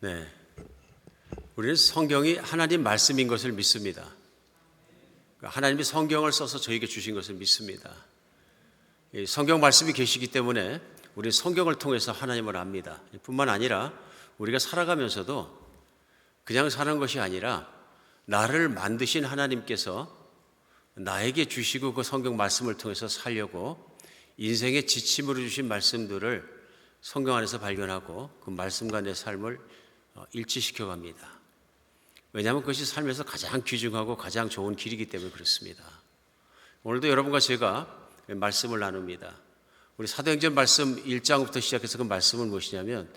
네, 우리는 성경이 하나님 말씀인 것을 믿습니다. 하나님이 성경을 써서 저에게 주신 것을 믿습니다. 성경 말씀이 계시기 때문에 우리는 성경을 통해서 하나님을 압니다. 뿐만 아니라 우리가 살아가면서도 그냥 사는 것이 아니라 나를 만드신 하나님께서 나에게 주시고 그 성경 말씀을 통해서 살려고 인생의 지침으로 주신 말씀들을 성경 안에서 발견하고 그 말씀과 내 삶을 일치시켜 갑니다. 왜냐하면 그것이 삶에서 가장 귀중하고 가장 좋은 길이기 때문에 그렇습니다. 오늘도 여러분과 제가 말씀을 나눕니다. 우리 사도행전 말씀 1장부터 시작해서 그 말씀은 무엇이냐면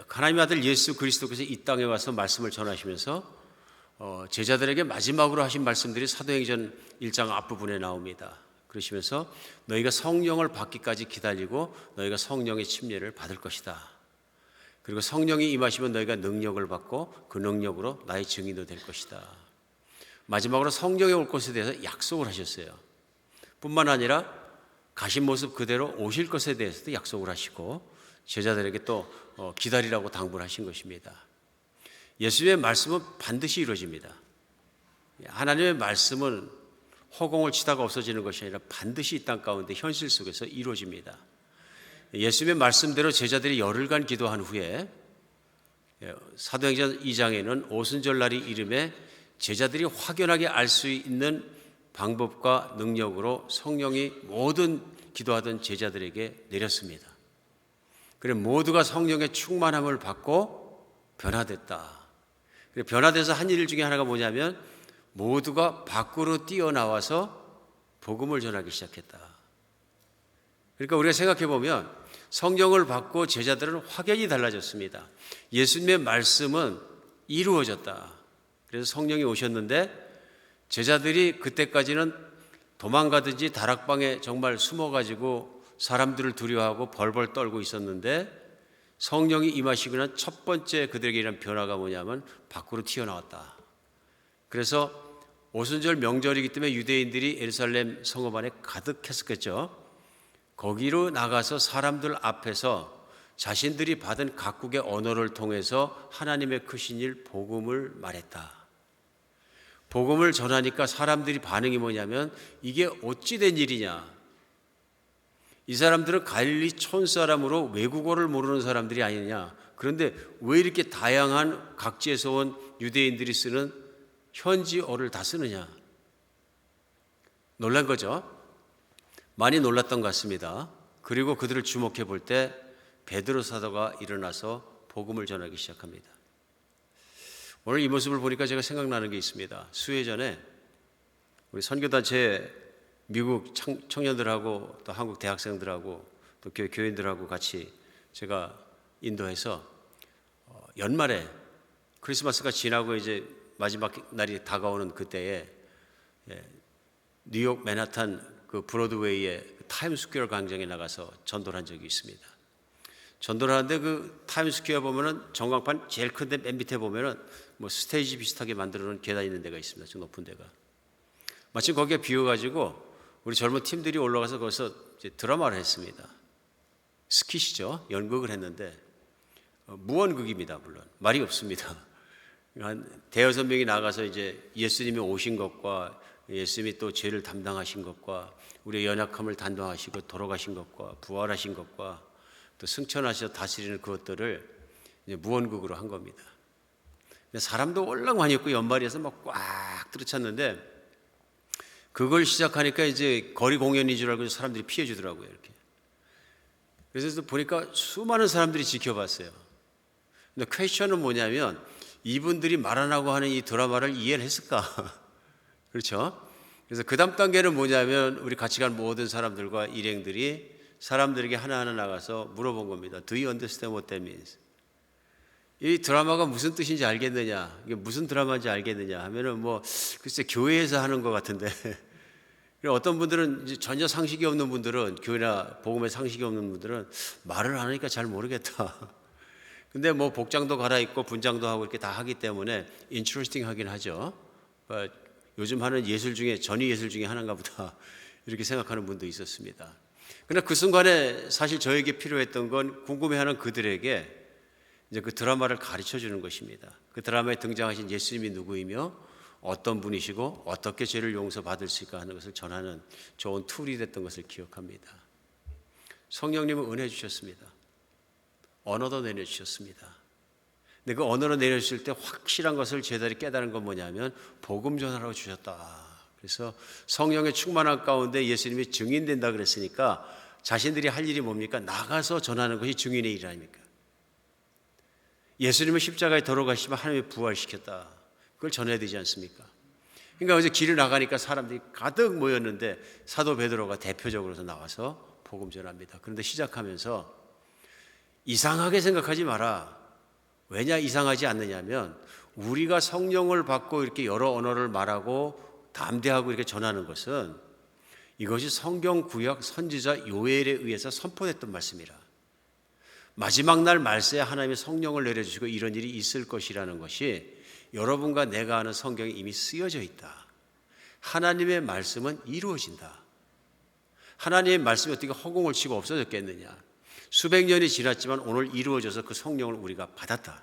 하나님의 아들 예수 그리스도께서 이 땅에 와서 말씀을 전하시면서 제자들에게 마지막으로 하신 말씀들이 사도행전 1장 앞부분에 나옵니다. 그러시면서 너희가 성령을 받기까지 기다리고 너희가 성령의 침례를 받을 것이다. 그리고 성령이 임하시면 너희가 능력을 받고 그 능력으로 나의 증인도 될 것이다. 마지막으로 성령이 올 것에 대해서 약속을 하셨어요. 뿐만 아니라 가신 모습 그대로 오실 것에 대해서도 약속을 하시고 제자들에게 또 기다리라고 당부를 하신 것입니다. 예수님의 말씀은 반드시 이루어집니다. 하나님의 말씀은 허공을 치다가 없어지는 것이 아니라 반드시 이 땅 가운데 현실 속에서 이루어집니다. 예수님의 말씀대로 제자들이 열흘간 기도한 후에 사도행전 2장에는 오순절날이 이름에 제자들이 확연하게 알 수 있는 방법과 능력으로 성령이 모든 기도하던 제자들에게 내렸습니다. 그래 모두가 성령의 충만함을 받고 변화됐다. 그래 변화돼서 한 일 중에 하나가 뭐냐면 모두가 밖으로 뛰어나와서 복음을 전하기 시작했다. 그러니까 우리가 생각해 보면 성령을 받고 제자들은 확연히 달라졌습니다. 예수님의 말씀은 이루어졌다. 그래서 성령이 오셨는데 제자들이 그때까지는 도망가든지 다락방에 정말 숨어가지고 사람들을 두려워하고 벌벌 떨고 있었는데 성령이 임하시고 난 첫 번째 그들에게 일어난 변화가 뭐냐면 밖으로 튀어나왔다. 그래서 오순절 명절이기 때문에 유대인들이 예루살렘 성읍 안에 가득했었겠죠. 거기로 나가서 사람들 앞에서 자신들이 받은 각국의 언어를 통해서 하나님의 크신 일 복음을 말했다. 복음을 전하니까 사람들이 반응이 뭐냐면 이게 어찌 된 일이냐. 이 사람들은 갈릴리 촌 사람으로 외국어를 모르는 사람들이 아니냐. 그런데 왜 이렇게 다양한 각지에서 온 유대인들이 쓰는 현지어를 다 쓰느냐. 놀란 거죠. 많이 놀랐던 것 같습니다. 그리고 그들을 주목해 볼 때 베드로 사도가 일어나서 복음을 전하기 시작합니다. 오늘 이 모습을 보니까 제가 생각나는 게 있습니다. 수해 전에 우리 선교단체 미국 청년들하고 또 한국 대학생들하고 또 교인들하고 같이 제가 인도해서 연말에 크리스마스가 지나고 이제 마지막 날이 다가오는 그때에 뉴욕 맨하탄 그 브로드웨이의 타임스퀘어 광장에 나가서 전도를 한 적이 있습니다. 전도를 하는데 그 타임스퀘어 보면은 전광판 제일 큰데 맨 밑에 보면은 뭐 스테이지 비슷하게 만들어 놓은 계단 있는 데가 있습니다. 좀 높은 데가. 마침 거기에 비어가지고 우리 젊은 팀들이 올라가서 거기서 이제 드라마를 했습니다. 스킷이죠. 연극을 했는데 무언극입니다. 물론 말이 없습니다. 한 대여섯 명이 나가서 이제 예수님이 오신 것과 예수님이 또 죄를 담당하신 것과 우리의 연약함을 담당하시고 돌아가신 것과 부활하신 것과 또 승천하셔서 다스리는 그것들을 이제 무언극으로 한 겁니다. 사람도 월락 많이 없고 연말이어서 막 꽉 들어찼는데 그걸 시작하니까 이제 거리 공연인 줄 알고 사람들이 피해 주더라고요. 이렇게. 그래서 보니까 수많은 사람들이 지켜봤어요. 근데 퀘스천은 뭐냐면 이분들이 말 안 하고 하는 이 드라마를 이해를 했을까? 그렇죠? 그래서 그 다음 단계는 뭐냐면 우리 같이 간 모든 사람들과 일행들이 사람들에게 하나하나 나가서 물어본 겁니다. Do you understand what that means? 이 드라마가 무슨 뜻인지 알겠느냐? 이게 무슨 드라마인지 알겠느냐? 하면은 뭐 글쎄 교회에서 하는 것 같은데 어떤 분들은 이제 전혀 상식이 없는 분들은 교회나 복음에 상식이 없는 분들은 말을 안 하니까 잘 모르겠다. 근데 뭐 복장도 갈아입고 분장도 하고 이렇게 다 하기 때문에 인트레스팅 하긴 하죠. 요즘 하는 예술 중에 전위 예술 중에 하나인가 보다 이렇게 생각하는 분도 있었습니다. 그러나 그 순간에 사실 저에게 필요했던 건 궁금해하는 그들에게 이제 그 드라마를 가르쳐 주는 것입니다. 그 드라마에 등장하신 예수님이 누구이며 어떤 분이시고 어떻게 죄를 용서받을 수 있을까 하는 것을 전하는 좋은 툴이 됐던 것을 기억합니다. 성령님은 은혜 주셨습니다. 언어도 내려주셨습니다. 근데 그 언어로 내려주실 때 확실한 것을 제자들이 깨달은 건 뭐냐면 복음 전하라고 주셨다. 그래서 성령의 충만한 가운데 예수님이 증인된다 그랬으니까 자신들이 할 일이 뭡니까? 나가서 전하는 것이 증인의 일 아닙니까? 예수님은 십자가에 돌아가시면 하나님이 부활시켰다. 그걸 전해야 되지 않습니까? 그러니까 이제 길을 나가니까 사람들이 가득 모였는데 사도 베드로가 대표적으로 나와서 복음 전합니다. 그런데 시작하면서 이상하게 생각하지 마라. 왜냐 이상하지 않느냐면 우리가 성령을 받고 이렇게 여러 언어를 말하고 담대하고 이렇게 전하는 것은 이것이 성경 구약 선지자 요엘에 의해서 선포됐던 말씀이라. 마지막 날 말세에 하나님의 성령을 내려주시고 이런 일이 있을 것이라는 것이 여러분과 내가 아는 성경에 이미 쓰여져 있다. 하나님의 말씀은 이루어진다. 하나님의 말씀이 어떻게 허공을 치고 없어졌겠느냐. 수백 년이 지났지만 오늘 이루어져서 그 성령을 우리가 받았다.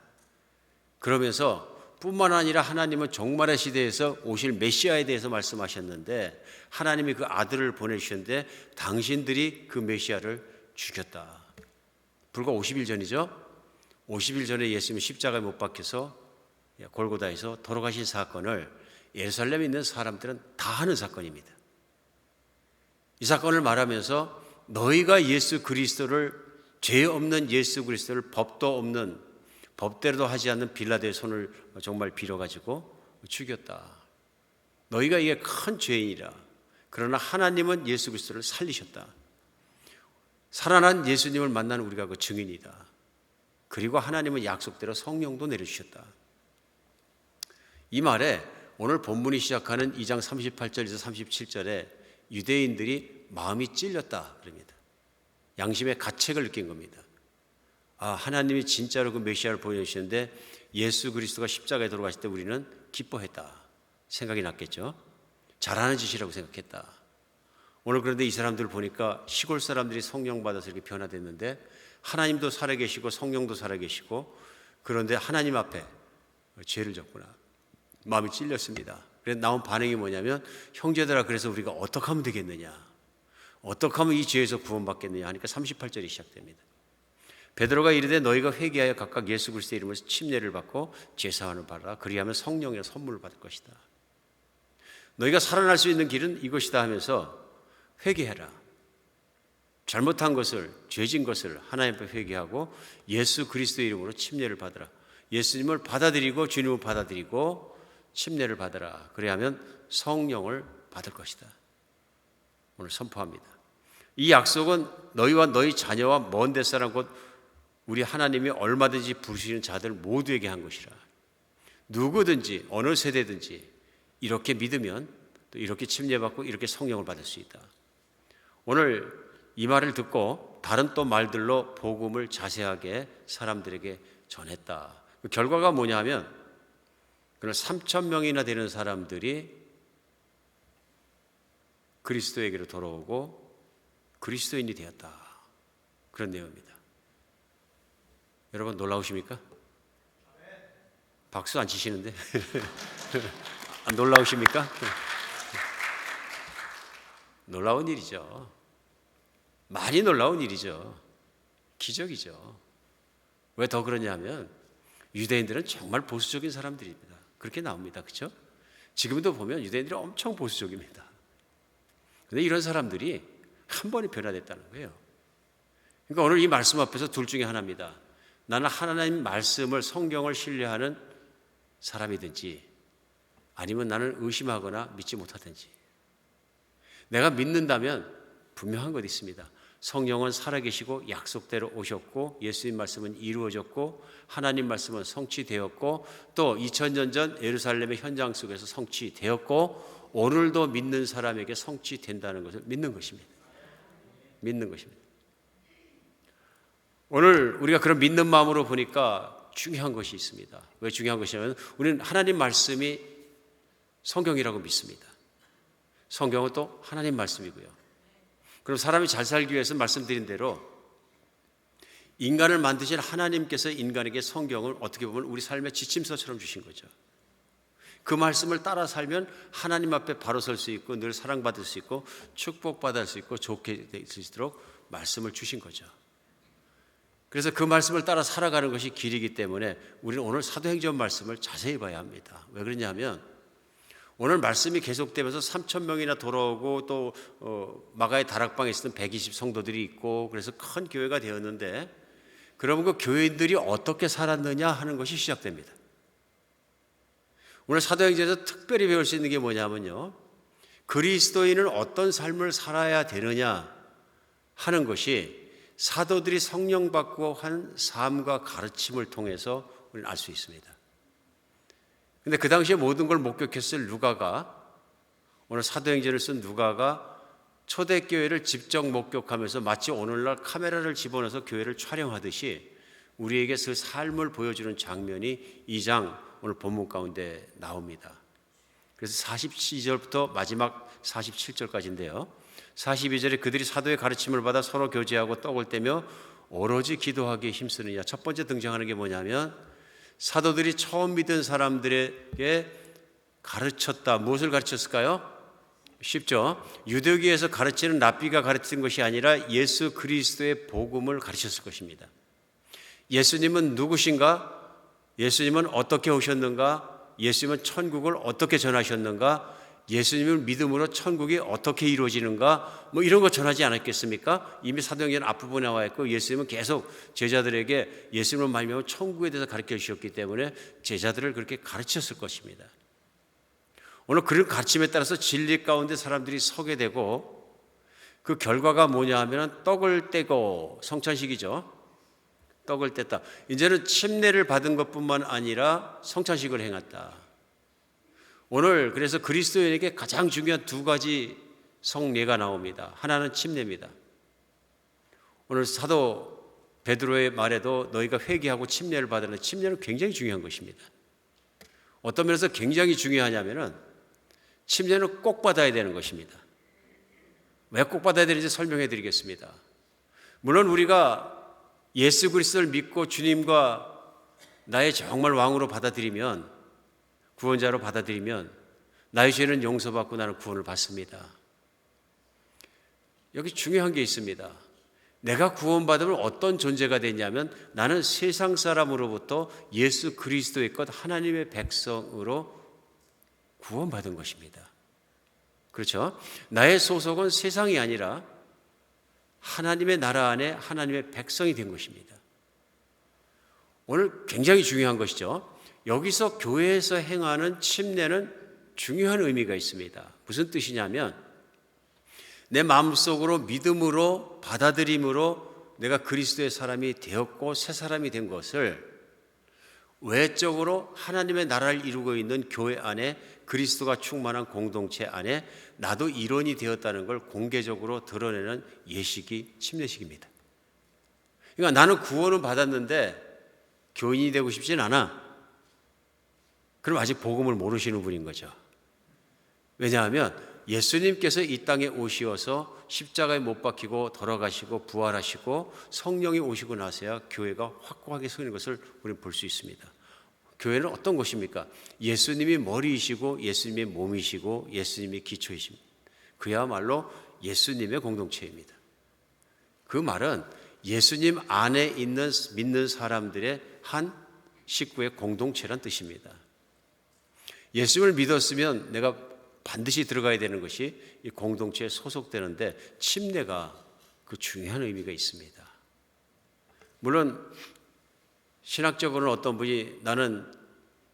그러면서 뿐만 아니라 하나님은 종말의 시대에서 오실 메시아에 대해서 말씀하셨는데 하나님이 그 아들을 보내주셨는데 당신들이 그 메시아를 죽였다. 불과 50일 전이죠. 50일 전에 예수님이 십자가에 못 박혀서 골고다에서 돌아가신 사건을 예루살렘에 있는 사람들은 다 하는 사건입니다. 이 사건을 말하면서 너희가 예수 그리스도를 죄 없는 예수 그리스도를 법도 없는 법대로도 하지 않는 빌라도의 손을 정말 빌어가지고 죽였다. 너희가 이게 큰 죄인이라. 그러나 하나님은 예수 그리스도를 살리셨다. 살아난 예수님을 만난 우리가 그 증인이다. 그리고 하나님은 약속대로 성령도 내려주셨다. 이 말에 오늘 본문이 시작하는 2장 38절에서 37절에 유대인들이 마음이 찔렸다 그럽니다. 양심의 가책을 느낀 겁니다. 아, 하나님이 진짜로 그 메시아를 보여주시는데 예수 그리스도가 십자가에 돌아가실 때 우리는 기뻐했다. 생각이 났겠죠. 잘하는 짓이라고 생각했다. 오늘 그런데 이 사람들을 보니까 시골 사람들이 성령 받아서 이렇게 변화됐는데 하나님도 살아계시고 성령도 살아계시고 그런데 하나님 앞에 죄를 졌구나. 마음이 찔렸습니다. 그래서 나온 반응이 뭐냐면 형제들아 그래서 우리가 어떻게 하면 되겠느냐. 어떻게 하면 이 죄에서 구원받겠느냐 하니까 38절이 시작됩니다. 베드로가 이르되 너희가 회개하여 각각 예수 그리스도의 이름으로 침례를 받고 제사함을 받으라. 그리하면 성령의 선물을 받을 것이다. 너희가 살아날 수 있는 길은 이것이다 하면서 회개해라. 잘못한 것을 죄진 것을 하나님 앞에 회개하고 예수 그리스도의 이름으로 침례를 받으라. 예수님을 받아들이고 주님을 받아들이고 침례를 받으라. 그리하면 성령을 받을 것이다. 오늘 선포합니다. 이 약속은 너희와 너희 자녀와 먼 데사람 곧 우리 하나님이 얼마든지 부르시는 자들 모두에게 한 것이라. 누구든지 어느 세대든지 이렇게 믿으면 또 이렇게 침례받고 이렇게 성령을 받을 수 있다. 오늘 이 말을 듣고 다른 또 말들로 복음을 자세하게 사람들에게 전했다. 그 결과가 뭐냐면 그런 3,000명이나 되는 사람들이 그리스도에게로 돌아오고 그리스도인이 되었다. 그런 내용입니다. 여러분 놀라우십니까? 박수 안 치시는데? 안 놀라우십니까? 놀라운 일이죠. 많이 놀라운 일이죠. 기적이죠. 왜 더 그러냐면 유대인들은 정말 보수적인 사람들입니다. 그렇게 나옵니다. 그렇죠? 지금도 보면 유대인들이 엄청 보수적입니다. 그런데 이런 사람들이 한 번에 변화됐다는 거예요. 그러니까 오늘 이 말씀 앞에서 둘 중에 하나입니다. 나는 하나님 말씀을 성경을 신뢰하는 사람이든지 아니면 나는 의심하거나 믿지 못하든지. 내가 믿는다면 분명한 것 있습니다. 성령은 살아계시고 약속대로 오셨고 예수님 말씀은 이루어졌고 하나님 말씀은 성취되었고 또 2000년 전 예루살렘의 현장 속에서 성취되었고 오늘도 믿는 사람에게 성취된다는 것을 믿는 것입니다. 믿는 것입니다. 오늘 우리가 그런 믿는 마음으로 보니까 중요한 것이 있습니다. 왜 중요한 것이냐면 우리는 하나님 말씀이 성경이라고 믿습니다. 성경은 또 하나님 말씀이고요. 그럼 사람이 잘 살기 위해서 말씀드린 대로 인간을 만드신 하나님께서 인간에게 성경을 어떻게 보면 우리 삶의 지침서처럼 주신 거죠. 그 말씀을 따라 살면 하나님 앞에 바로 설 수 있고 늘 사랑받을 수 있고 축복받을 수 있고 좋게 될 수 있도록 말씀을 주신 거죠. 그래서 그 말씀을 따라 살아가는 것이 길이기 때문에 우리는 오늘 사도행전 말씀을 자세히 봐야 합니다. 왜 그러냐면 오늘 말씀이 계속되면서 3,000명이나 돌아오고 또 마가의 다락방에 있었던 120 성도들이 있고 그래서 큰 교회가 되었는데 그러면 그 교인들이 어떻게 살았느냐 하는 것이 시작됩니다. 오늘 사도행전에서 특별히 배울 수 있는 게 뭐냐면요, 그리스도인은 어떤 삶을 살아야 되느냐 하는 것이 사도들이 성령 받고 한 삶과 가르침을 통해서 우리는 알 수 있습니다. 근데 그 당시에 모든 걸 목격했을 누가가, 오늘 사도행전을 쓴 누가가 초대교회를 직접 목격하면서 마치 오늘날 카메라를 집어넣어서 교회를 촬영하듯이 우리에게 그 삶을 보여주는 장면이 2장 오늘 본문 가운데 나옵니다. 그래서 42절부터 마지막 47절까지인데요. 42절에 그들이 사도의 가르침을 받아 서로 교제하고 떡을 떼며 오로지 기도하기에 힘쓰느냐. 첫 번째 등장하는 게 뭐냐면 사도들이 처음 믿은 사람들에게 가르쳤다. 무엇을 가르쳤을까요? 쉽죠. 유대교에서 가르치는 랍비가 가르친 것이 아니라 예수 그리스도의 복음을 가르쳤을 것입니다. 예수님은 누구신가? 예수님은 어떻게 오셨는가? 예수님은 천국을 어떻게 전하셨는가? 예수님을 믿음으로 천국이 어떻게 이루어지는가? 뭐 이런 거 전하지 않았겠습니까? 이미 사도행전 앞부분에 나와 있고 예수님은 계속 제자들에게 예수님을 말미암아 천국에 대해서 가르쳐 주셨기 때문에 제자들을 그렇게 가르쳤을 것입니다. 오늘 그런 가르침에 따라서 진리 가운데 사람들이 서게 되고 그 결과가 뭐냐 하면 떡을 떼고, 성찬식이죠. 떡을 뗐다. 이제는 침례를 받은 것뿐만 아니라 성찬식을 행했다. 오늘 그래서 그리스도인에게 가장 중요한 두 가지 성례가 나옵니다. 하나는 침례입니다. 오늘 사도 베드로의 말에도 너희가 회개하고 침례를 받으는, 침례는 굉장히 중요한 것입니다. 어떤 면에서 굉장히 중요하냐면은 침례는 꼭 받아야 되는 것입니다. 왜 꼭 받아야 되는지 설명해 드리겠습니다. 물론 우리가 예수 그리스도를 믿고 주님과 나의 정말 왕으로 받아들이면, 구원자로 받아들이면 나의 죄는 용서받고 나는 구원을 받습니다. 여기 중요한 게 있습니다. 내가 구원받으면 어떤 존재가 되냐면 나는 세상 사람으로부터 예수 그리스도의 것 하나님의 백성으로 구원받은 것입니다. 그렇죠? 나의 소속은 세상이 아니라 하나님의 나라 안에 하나님의 백성이 된 것입니다. 오늘 굉장히 중요한 것이죠. 여기서 교회에서 행하는 침례는 중요한 의미가 있습니다. 무슨 뜻이냐면 내 마음속으로 믿음으로 받아들임으로 내가 그리스도의 사람이 되었고 새 사람이 된 것을 외적으로 하나님의 나라를 이루고 있는 교회 안에 그리스도가 충만한 공동체 안에 나도 일원이 되었다는 걸 공개적으로 드러내는 예식이 침례식입니다. 그러니까 나는 구원은 받았는데 교인이 되고 싶진 않아. 그럼 아직 복음을 모르시는 분인 거죠. 왜냐하면 예수님께서 이 땅에 오시어서 십자가에 못 박히고 돌아가시고 부활하시고 성령이 오시고 나서야 교회가 확고하게 서는 것을 우리는 볼 수 있습니다. 교회는 어떤 것입니까? 예수님이 머리이시고 예수님이 몸이시고 예수님이 기초이십니다. 그야말로 예수님의 공동체입니다. 그 말은 예수님 안에 있는 믿는 사람들의 한 식구의 공동체란 뜻입니다. 예수님을 믿었으면 내가 반드시 들어가야 되는 것이 이 공동체에 소속되는데 침례가 그 중요한 의미가 있습니다. 물론 신학적으로는 어떤 분이 나는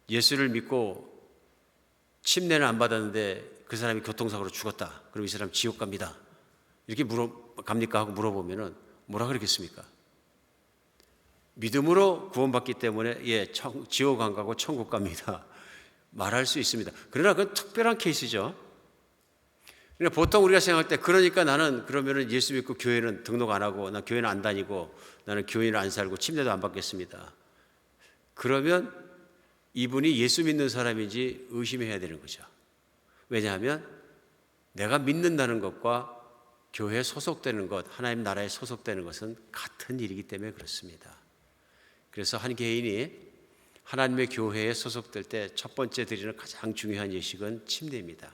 예수를 믿고 침례는 안 받았는데 그 사람이 교통사고로 죽었다. 그럼 이 사람 지옥 갑니다. 이렇게 갑니까? 하고 물어보면은 뭐라 그러겠습니까? 믿음으로 구원받기 때문에 지옥 안 가고 천국 갑니다. 말할 수 있습니다. 그러나 그건 특별한 케이스죠. 그러니까 보통 우리가 생각할 때 그러니까 나는 그러면은 예수 믿고 교회는 등록 안 하고 나 교회는 안 다니고 나는 교인을 안 살고 침례도 안 받겠습니다. 그러면 이분이 예수 믿는 사람인지 의심해야 되는 거죠. 왜냐하면 내가 믿는다는 것과 교회에 소속되는 것, 하나님 나라에 소속되는 것은 같은 일이기 때문에 그렇습니다. 그래서 한 개인이 하나님의 교회에 소속될 때 첫 번째 드리는 가장 중요한 예식은 침례입니다.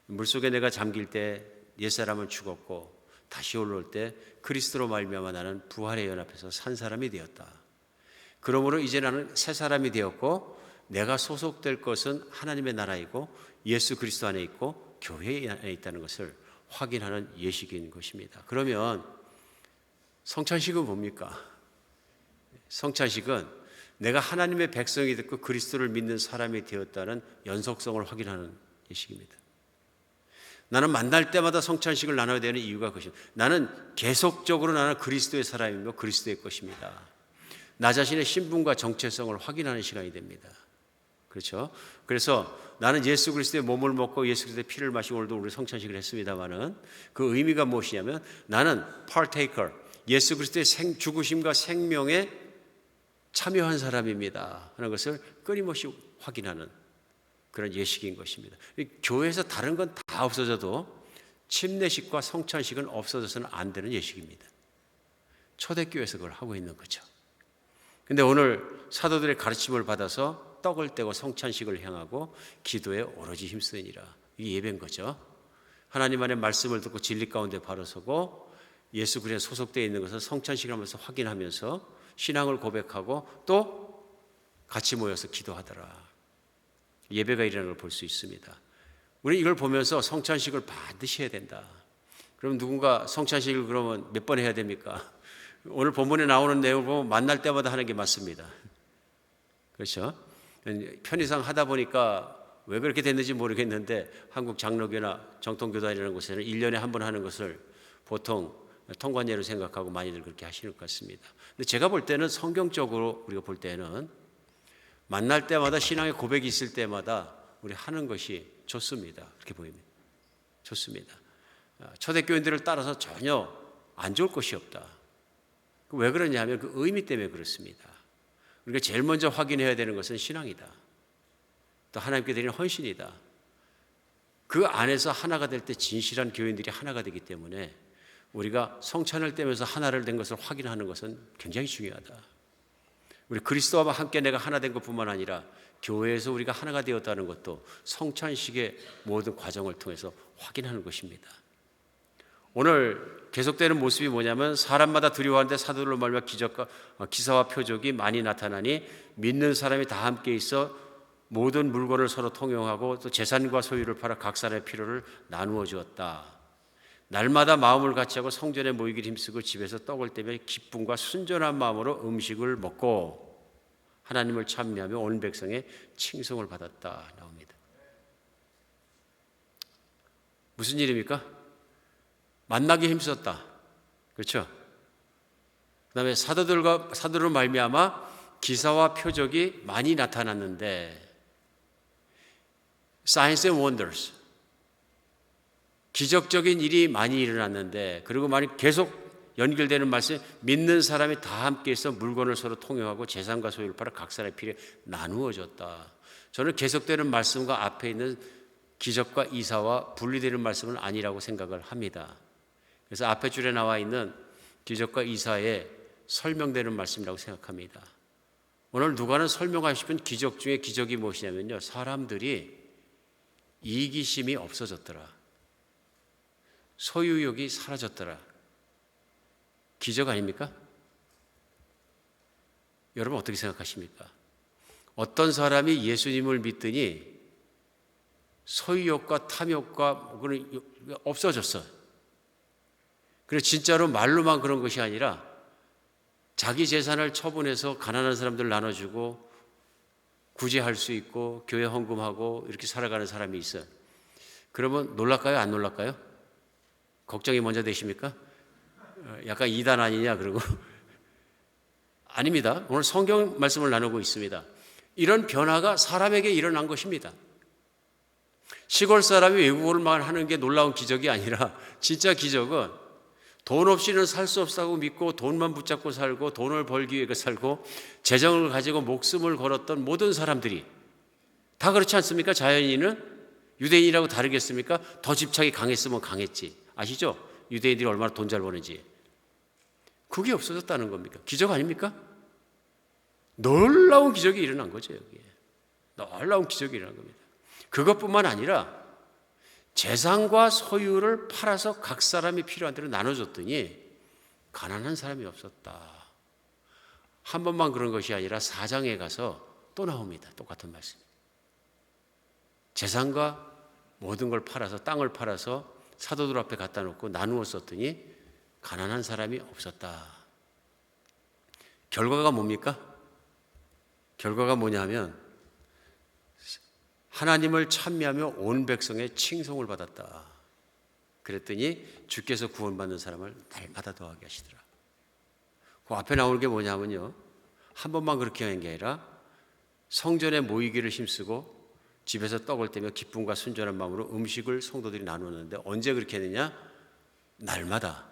물속에 내가 잠길 때 옛사람은 죽었고 다시 올라올 때 그리스도로 말미암아 나는 부활의 연합해서 산 사람이 되었다. 그러므로 이제 나는 새 사람이 되었고 내가 소속될 것은 하나님의 나라이고 예수 그리스도 안에 있고 교회 안에 있다는 것을 확인하는 예식인 것입니다. 그러면 성찬식은 뭡니까? 성찬식은 내가 하나님의 백성이 됐고 그리스도를 믿는 사람이 되었다는 연속성을 확인하는 예식입니다. 나는 만날 때마다 성찬식을 나눠야 되는 이유가 그것입니다. 나는 계속적으로 나는 그리스도의 사람이며 그리스도의 것입니다. 나 자신의 신분과 정체성을 확인하는 시간이 됩니다. 그렇죠? 그래서 나는 예수 그리스도의 몸을 먹고 예수 그리스도의 피를 마시고 오늘도 우리 성찬식을 했습니다마는 그 의미가 무엇이냐면 나는 partaker, 예수 그리스도의 죽으심과 생명에 참여한 사람입니다 하는 것을 끊임없이 확인하는 그런 예식인 것입니다. 교회에서 다른 건 다 없어져도 침례식과 성찬식은 없어져서는 안 되는 예식입니다. 초대교회에서 그걸 하고 있는 거죠. 근데 오늘 사도들의 가르침을 받아서 떡을 떼고 성찬식을 향하고 기도에 오로지 힘쓰니라. 이게 예배인 거죠. 하나님 안의 말씀을 듣고 진리 가운데 바로 서고 예수 그리스도에 소속되어 있는 것을 성찬식을 하면서 확인하면서 신앙을 고백하고 또 같이 모여서 기도하더라. 예배가 일어나는 걸 볼 수 있습니다. 우리 이걸 보면서 성찬식을 반드시 해야 된다. 그럼 누군가 성찬식을 그러면 몇 번 해야 됩니까? 오늘 본문에 나오는 내용을 보면 만날 때마다 하는 게 맞습니다. 그렇죠? 편의상 하다 보니까 왜 그렇게 됐는지 모르겠는데 한국 장로교나 정통교단이라는 곳에는 1년에 한 번 하는 것을 보통 통관예로 생각하고 많이들 그렇게 하시는 것 같습니다. 근데 제가 볼 때는 성경적으로 우리가 볼 때는 만날 때마다 신앙의 고백이 있을 때마다 우리 하는 것이 좋습니다. 그렇게 보입니다. 좋습니다. 초대교인들을 따라서 전혀 안 좋을 것이 없다. 왜 그러냐 하면 그 의미 때문에 그렇습니다. 우리가 제일 먼저 확인해야 되는 것은 신앙이다. 또 하나님께 드리는 헌신이다. 그 안에서 하나가 될 때 진실한 교인들이 하나가 되기 때문에 우리가 성찬을 떼면서 하나를 된 것을 확인하는 것은 굉장히 중요하다. 우리 그리스도와 함께 내가 하나 된 것뿐만 아니라 교회에서 우리가 하나가 되었다는 것도 성찬식의 모든 과정을 통해서 확인하는 것입니다. 오늘 계속되는 모습이 뭐냐면 사람마다 두려워하는데 사도들로 말미암아 기사와 표적이 많이 나타나니 믿는 사람이 다 함께 있어 모든 물건을 서로 통용하고 또 재산과 소유를 팔아 각 사람의 필요를 나누어 주었다. 날마다 마음을 같이하고 성전에 모이기를 힘쓰고 집에서 떡을 떼며 기쁨과 순전한 마음으로 음식을 먹고 하나님을 찬미하며 온 백성의 칭송을 받았다 나옵니다. 무슨 일입니까? 만나기 힘썼다. 그렇죠? 그다음에 사도들로 말미암아 기사와 표적이 많이 나타났는데 Signs and Wonders, 기적적인 일이 많이 일어났는데 그리고 많이 계속 연결되는 말씀, 믿는 사람이 다 함께해서 물건을 서로 통용하고 재산과 소유를 팔아 각 사람의 필요에 나누어 줬다. 저는 계속되는 말씀과 앞에 있는 기적과 이사와 분리되는 말씀은 아니라고 생각을 합니다. 그래서 앞에 줄에 나와 있는 기적과 이사에 설명되는 말씀이라고 생각합니다. 오늘 누가는 설명하고 싶은 기적 중에 기적이 무엇이냐면요, 사람들이 이기심이 없어졌더라. 소유욕이 사라졌더라. 기적 아닙니까? 여러분 어떻게 생각하십니까? 어떤 사람이 예수님을 믿더니 소유욕과 탐욕과 없어졌어. 그래서 진짜로 말로만 그런 것이 아니라 자기 재산을 처분해서 가난한 사람들 나눠주고 구제할 수 있고 교회 헌금하고 이렇게 살아가는 사람이 있어요. 그러면 놀랄까요? 안 놀랄까요? 걱정이 먼저 되십니까? 약간 이단 아니냐 그러고 아닙니다. 오늘 성경 말씀을 나누고 있습니다. 이런 변화가 사람에게 일어난 것입니다. 시골 사람이 외국어를 하는 게 놀라운 기적이 아니라 진짜 기적은 돈 없이는 살 수 없다고 믿고 돈만 붙잡고 살고 돈을 벌기 위해 살고 재정을 가지고 목숨을 걸었던 모든 사람들이 다 그렇지 않습니까? 자연인은 유대인이라고 다르겠습니까? 더 집착이 강했으면 강했지. 아시죠? 유대인들이 얼마나 돈 잘 버는지. 그게 없어졌다는 겁니까? 기적 아닙니까? 놀라운 기적이 일어난 거죠. 여기에 놀라운 기적이 일어난 겁니다. 그것뿐만 아니라 재산과 소유를 팔아서 각 사람이 필요한 대로 나눠줬더니 가난한 사람이 없었다. 한 번만 그런 것이 아니라 4장에 가서 또 나옵니다. 똑같은 말씀. 재산과 모든 걸 팔아서, 땅을 팔아서 사도들 앞에 갖다 놓고 나누어 썼더니 가난한 사람이 없었다. 결과가 뭡니까? 결과가 뭐냐면 하나님을 찬미하며 온 백성의 칭송을 받았다. 그랬더니 주께서 구원받는 사람을 날마다 더하게 하시더라. 그 앞에 나오는 게 뭐냐면요, 한 번만 그렇게 하는 게 아니라 성전에 모이기를 힘쓰고 집에서 떡을 떼며 기쁨과 순전한 마음으로 음식을 성도들이 나누었는데 언제 그렇게 했느냐? 날마다,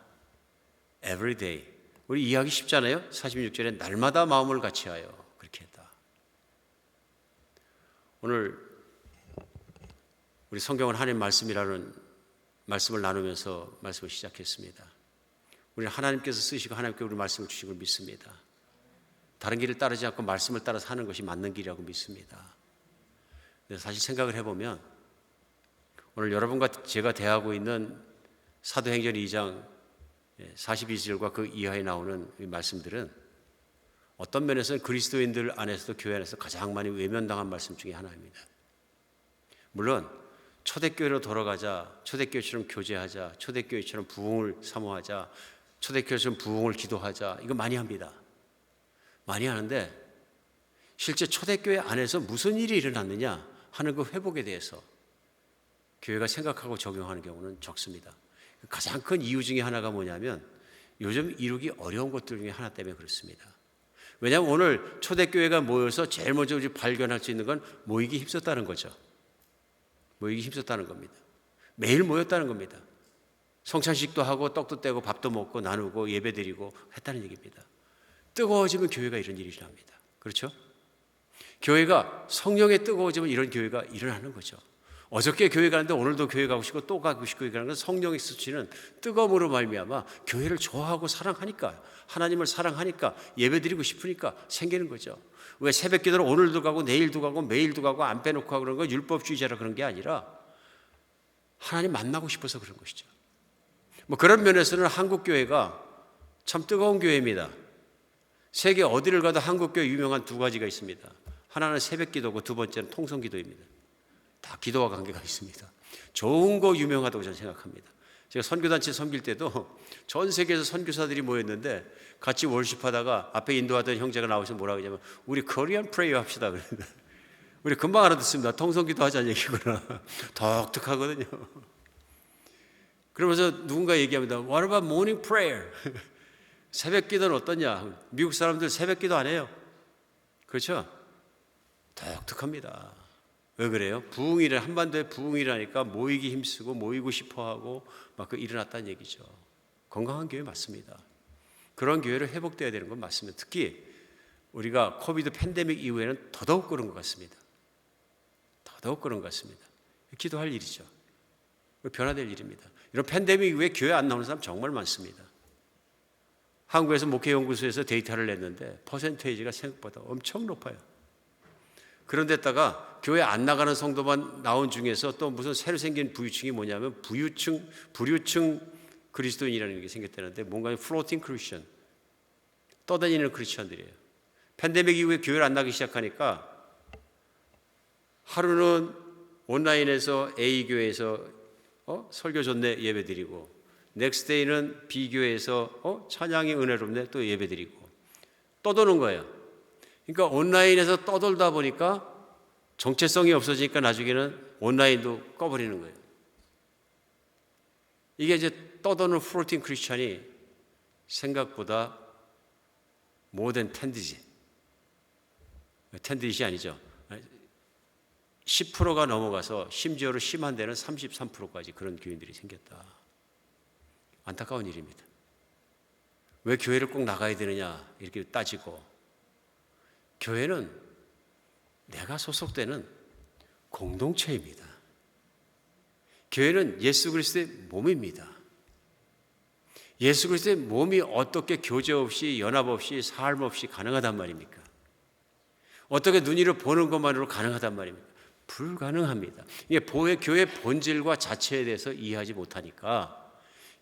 every day. 우리 이해하기 쉽잖아요. 46절에 날마다 마음을 같이 하여 그렇게 했다. 오늘 우리 성경은 하나님 말씀이라는 말씀을 나누면서 말씀을 시작했습니다. 우리는 하나님께서 쓰시고 하나님께 우리 말씀을 주신 걸 믿습니다. 다른 길을 따르지 않고 말씀을 따라서 하는 것이 맞는 길이라고 믿습니다. 근데 사실 생각을 해보면 오늘 여러분과 제가 대하고 있는 사도행전 2장 42절과 그 이하에 나오는 이 말씀들은 어떤 면에서는 그리스도인들 안에서도 교회 안에서 가장 많이 외면당한 말씀 중에 하나입니다. 물론 초대교회로 돌아가자, 초대교회처럼 교제하자, 초대교회처럼 부흥을 사모하자, 초대교회처럼 부흥을 기도하자, 이거 많이 합니다. 많이 하는데 실제 초대교회 안에서 무슨 일이 일어났느냐 하는 그 회복에 대해서 교회가 생각하고 적용하는 경우는 적습니다. 가장 큰 이유 중에 하나가 뭐냐면 요즘 이루기 어려운 것들 중에 하나 때문에 그렇습니다. 왜냐하면 오늘 초대교회가 모여서 제일 먼저 우리 발견할 수 있는 건 모이기 힘썼다는 거죠. 모이기 힘썼다는 겁니다. 매일 모였다는 겁니다. 성찬식도 하고 떡도 떼고 밥도 먹고 나누고 예배드리고 했다는 얘기입니다. 뜨거워지면 교회가 이런 일이 일어납니다. 그렇죠? 교회가 성령에 뜨거워지면 이런 교회가 일어나는 거죠. 어저께 교회 가는데 오늘도 교회 가고 싶고 또 가고 싶고 이러는 건 성령이 스치는 뜨거움으로 말미암아 교회를 좋아하고 사랑하니까, 하나님을 사랑하니까, 예배드리고 싶으니까 생기는 거죠. 왜 새벽 기도를 오늘도 가고 내일도 가고 매일도 가고 안 빼놓고 하고 그런 거 율법주의자라 그런 게 아니라 하나님 만나고 싶어서 그런 것이죠. 뭐 그런 면에서는 한국 교회가 참 뜨거운 교회입니다. 세계 어디를 가도 한국 교회 유명한 두 가지가 있습니다. 하나는 새벽 기도고 두 번째는 통성 기도입니다. 다 기도와 관계가 있습니다. 좋은 거 유명하다고 저는 생각합니다. 제가 선교단체 섬길 때도 전 세계에서 선교사들이 모였는데 같이 월십하다가 앞에 인도하던 형제가 나오셔서 뭐라고 하냐면 우리 코리안 프레이어 합시다 그랬는데 우리 금방 알아듣습니다. 통성기도 하자는 얘기구나. 독특하거든요. 그러면서 누군가 얘기합니다. What about morning prayer? 새벽 기도는 어떠냐? 미국 사람들 새벽 기도 안 해요. 그렇죠? 독특합니다. 왜 그래요? 부흥이래, 한반도에 부흥이라니까 모이기 힘쓰고 모이고 싶어하고 막 그 일어났다는 얘기죠. 건강한 교회 맞습니다. 그런 교회를 회복돼야 되는 건 맞습니다. 특히 우리가 코비드 팬데믹 이후에는 더더욱 그런 것 같습니다. 더더욱 그런 것 같습니다. 기도할 일이죠. 변화될 일입니다. 이런 팬데믹 이후에 교회 안 나오는 사람 정말 많습니다. 한국에서 목회연구소에서 데이터를 냈는데 퍼센테이지가 생각보다 엄청 높아요. 그런데다가 교회 안 나가는 성도만 나온 중에서 또 무슨 새로 생긴 부유층이 뭐냐면 부류층 그리스도인이라는 게 생겼다는데 뭔가 플로팅 크리스천, 떠다니는 크리스천들이에요. 팬데믹 이후에 교회를 안 나기 시작하니까 하루는 온라인에서 A교회에서 설교 좋네 예배드리고 넥스데이는 B교회에서 찬양이 은혜롭네 또 예배드리고 떠도는 거예요. 그러니까 온라인에서 떠돌다 보니까 정체성이 없어지니까 나중에는 온라인도 꺼버리는 거예요. 이게 이제 떠도는 플로팅 크리스찬이 생각보다 모던 텐디지, 텐디지 아니죠. 10%가 넘어가서 심지어로 심한 데는 33%까지 그런 교인들이 생겼다. 안타까운 일입니다. 왜 교회를 꼭 나가야 되느냐 이렇게 따지고 교회는 내가 소속되는 공동체입니다. 교회는 예수 그리스도의 몸입니다. 예수 그리스도의 몸이 어떻게 교제 없이 연합 없이 삶 없이 가능하단 말입니까? 어떻게 눈으로 보는 것만으로 가능하단 말입니까? 불가능합니다. 이게 교회의 본질과 자체에 대해서 이해하지 못하니까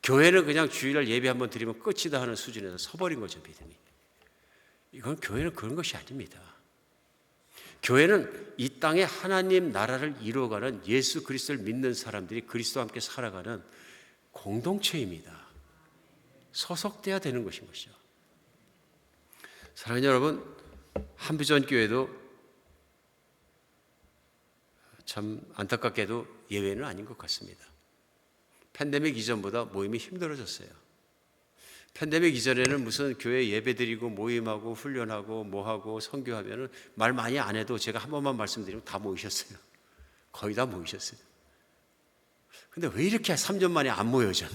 교회는 그냥 주일날 예배 한번 드리면 끝이다 하는 수준에서 서버린 거죠, 믿음이. 이건 교회는 그런 것이 아닙니다. 교회는 이 땅에 하나님 나라를 이루어가는 예수 그리스도를 믿는 사람들이 그리스도와 함께 살아가는 공동체입니다. 소속돼야 되는 것인 것이죠. 사랑하는 여러분, 한비전 교회도 참 안타깝게도 예외는 아닌 것 같습니다. 팬데믹 이전보다 모임이 힘들어졌어요. 팬데믹 이전에는 무슨 교회 예배드리고 모임하고 훈련하고 뭐하고 선교하면은 말 많이 안 해도 제가 한 번만 말씀드리면 다 모이셨어요. 거의 다 모이셨어요. 근데 왜 이렇게 3년 만에 안 모여져?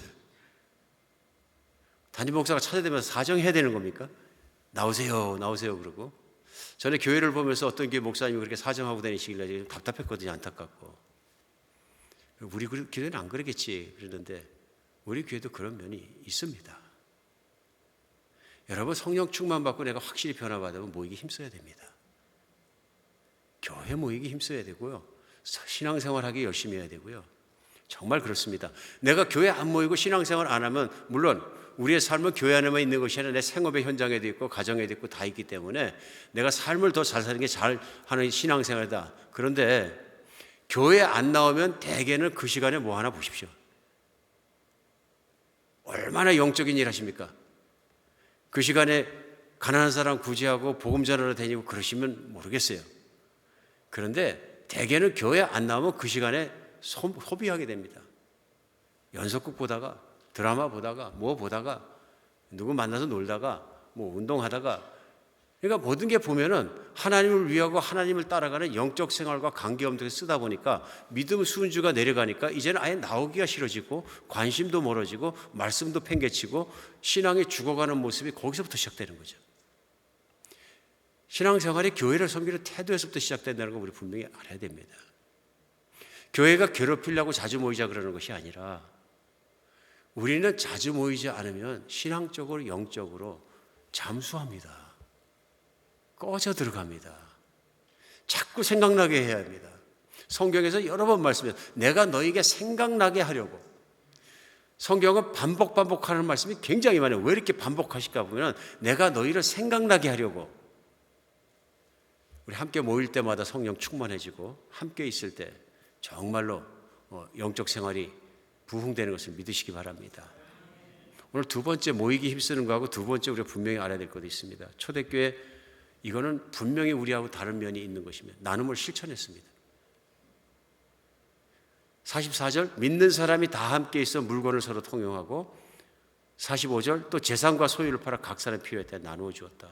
담임 목사가 찾아대면서 사정해야 되는 겁니까? 나오세요, 나오세요 그러고. 전에 교회를 보면서 어떤 교회 목사님이 그렇게 사정하고 다니시길래 답답했거든요. 안타깝고. 우리 교회는 안 그러겠지 그러는데 우리 교회도 그런 면이 있습니다. 여러분, 성령 충만 받고 내가 확실히 변화받으면 모이기 힘써야 됩니다. 교회 모이기 힘써야 되고요. 신앙생활하기 열심히 해야 되고요. 정말 그렇습니다. 내가 교회 안 모이고 신앙생활 안 하면 물론 우리의 삶은 교회 안에만 있는 것이 아니라 내 생업의 현장에도 있고 가정에도 있고 다 있기 때문에 내가 삶을 더 잘 사는 게 잘하는 신앙생활이다. 그런데 교회 안 나오면 대개는 그 시간에 뭐 하나 보십시오. 얼마나 영적인 일 하십니까? 그 시간에 가난한 사람 구제하고 복음 전하러 다니고 그러시면 모르겠어요. 그런데 대개는 교회 안 나오면 그 시간에 소비하게 됩니다. 연속극 보다가 드라마 보다가 뭐 보다가 누구 만나서 놀다가 뭐 운동하다가 그러니까 모든 게 보면은 하나님을 위하고 하나님을 따라가는 영적 생활과 관계없는 쓰다 보니까 믿음 수은주가 내려가니까 이제는 아예 나오기가 싫어지고 관심도 멀어지고 말씀도 팽개치고 신앙이 죽어가는 모습이 거기서부터 시작되는 거죠. 신앙생활이 교회를 섬기는 태도에서부터 시작된다는 걸 우리 분명히 알아야 됩니다. 교회가 괴롭히려고 자주 모이자 그러는 것이 아니라 우리는 자주 모이지 않으면 신앙적으로 영적으로 잠수합니다. 꺼져 들어갑니다. 자꾸 생각나게 해야 합니다. 성경에서 여러 번 말씀해요. 내가 너에게 생각나게 하려고. 성경은 반복하는 말씀이 굉장히 많아요. 왜 이렇게 반복하실까 보면 내가 너희를 생각나게 하려고. 우리 함께 모일 때마다 성령 충만해지고 함께 있을 때 정말로 영적 생활이 부흥되는 것을 믿으시기 바랍니다. 오늘 두 번째 모이기 힘쓰는 거하고 두 번째 우리가 분명히 알아야 될 것도 있습니다. 초대교회 이거는 분명히 우리하고 다른 면이 있는 것이며 나눔을 실천했습니다. 44절 믿는 사람이 다 함께 있어 물건을 서로 통용하고 45절 또 재산과 소유를 팔아 각 사람 필요에 따라 나누어 주었다.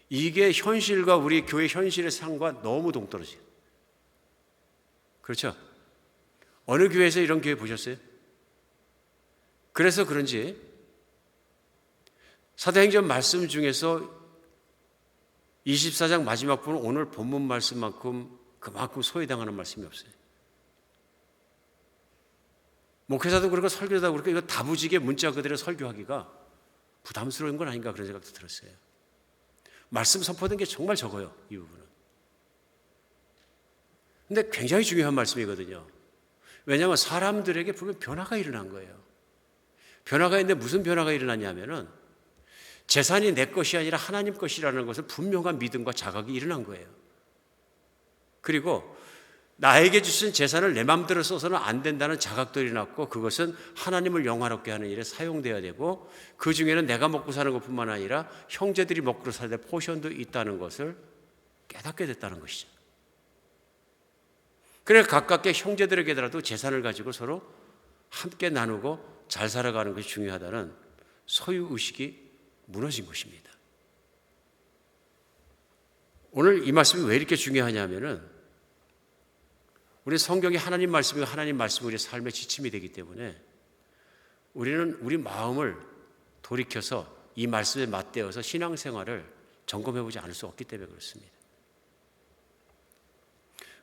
이게 현실과 우리 교회 현실의 상과 너무 동떨어져요. 그렇죠? 어느 교회에서 이런 교회 보셨어요? 그래서 그런지 사도행전 말씀 중에서 24장 마지막 부분 오늘 본문 말씀만큼 그만큼 소외당하는 말씀이 없어요. 목회자도 그렇고 설교자도 그렇고 이거 다부지게 문자 그대로 설교하기가 부담스러운 건 아닌가 그런 생각도 들었어요. 말씀 선포된 게 정말 적어요. 이 부분은. 근데 굉장히 중요한 말씀이거든요. 왜냐하면 사람들에게 분명 변화가 일어난 거예요. 변화가 있는데 무슨 변화가 일어났냐면은 재산이 내 것이 아니라 하나님 것이라는 것을 분명한 믿음과 자각이 일어난 거예요. 그리고 나에게 주신 재산을 내 마음대로 써서는 안 된다는 자각도 일어났고 그것은 하나님을 영화롭게 하는 일에 사용돼야 되고 그 중에는 내가 먹고 사는 것뿐만 아니라 형제들이 먹고 살 때 포션도 있다는 것을 깨닫게 됐다는 것이죠. 그래서 가깝게 형제들에게라도 재산을 가지고 서로 함께 나누고 잘 살아가는 것이 중요하다는 소유의식이 무너진 것입니다. 오늘 이 말씀이 왜 이렇게 중요하냐면은 우리 성경이 하나님 말씀이고 하나님 말씀이 우리 삶의 지침이 되기 때문에 우리는 우리 마음을 돌이켜서 이 말씀에 맞대어서 신앙생활을 점검해보지 않을 수 없기 때문에 그렇습니다.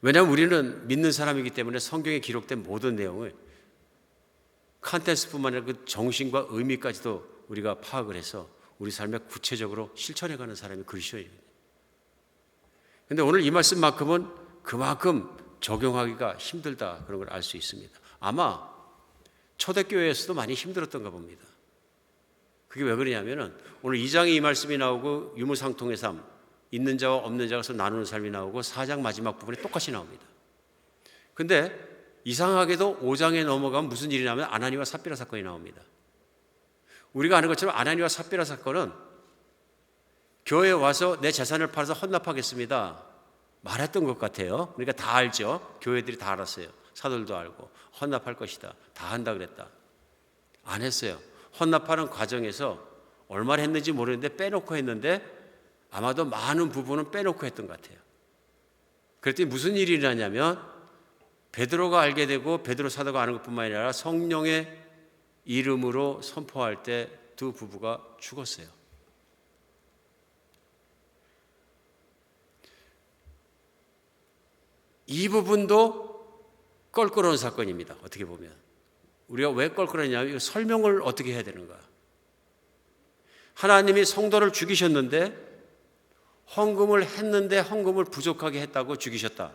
왜냐하면 우리는 믿는 사람이기 때문에 성경에 기록된 모든 내용을 컨텐츠뿐만 아니라 그 정신과 의미까지도 우리가 파악을 해서 우리 삶에 구체적으로 실천해가는 사람이 그리스도인입니다. 그런데 오늘 이 말씀만큼은 그만큼 적용하기가 힘들다, 그런 걸 알 수 있습니다. 아마 초대교회에서도 많이 힘들었던가 봅니다. 그게 왜 그러냐면은 오늘 2장에 이 말씀이 나오고 유무상통의 삶, 있는 자와 없는 자가 나누는 삶이 나오고 4장 마지막 부분에 똑같이 나옵니다. 근데 이상하게도 5장에 넘어가면 무슨 일이 나면 아나니와 삽비라 사건이 나옵니다. 우리가 아는 것처럼 아나니와 삽비라 사건은 교회에 와서 내 재산을 팔아서 헌납하겠습니다 말했던 것 같아요. 그러니까 다 알죠. 교회들이 다 알았어요. 사도들도 알고 헌납할 것이다, 다 한다 그랬다. 안 했어요. 헌납하는 과정에서 얼마를 했는지 모르는데 빼놓고 했는데 아마도 많은 부분은 빼놓고 했던 것 같아요. 그랬더니 무슨 일이 일어나냐면 베드로가 알게 되고 베드로 사도가 아는 것뿐만 아니라 성령의 이름으로 선포할 때 두 부부가 죽었어요. 이 부분도 껄끄러운 사건입니다. 어떻게 보면 우리가 왜 껄끄러냐면 설명을 어떻게 해야 되는가. 하나님이 성도를 죽이셨는데 헌금을 했는데 헌금을 부족하게 했다고 죽이셨다.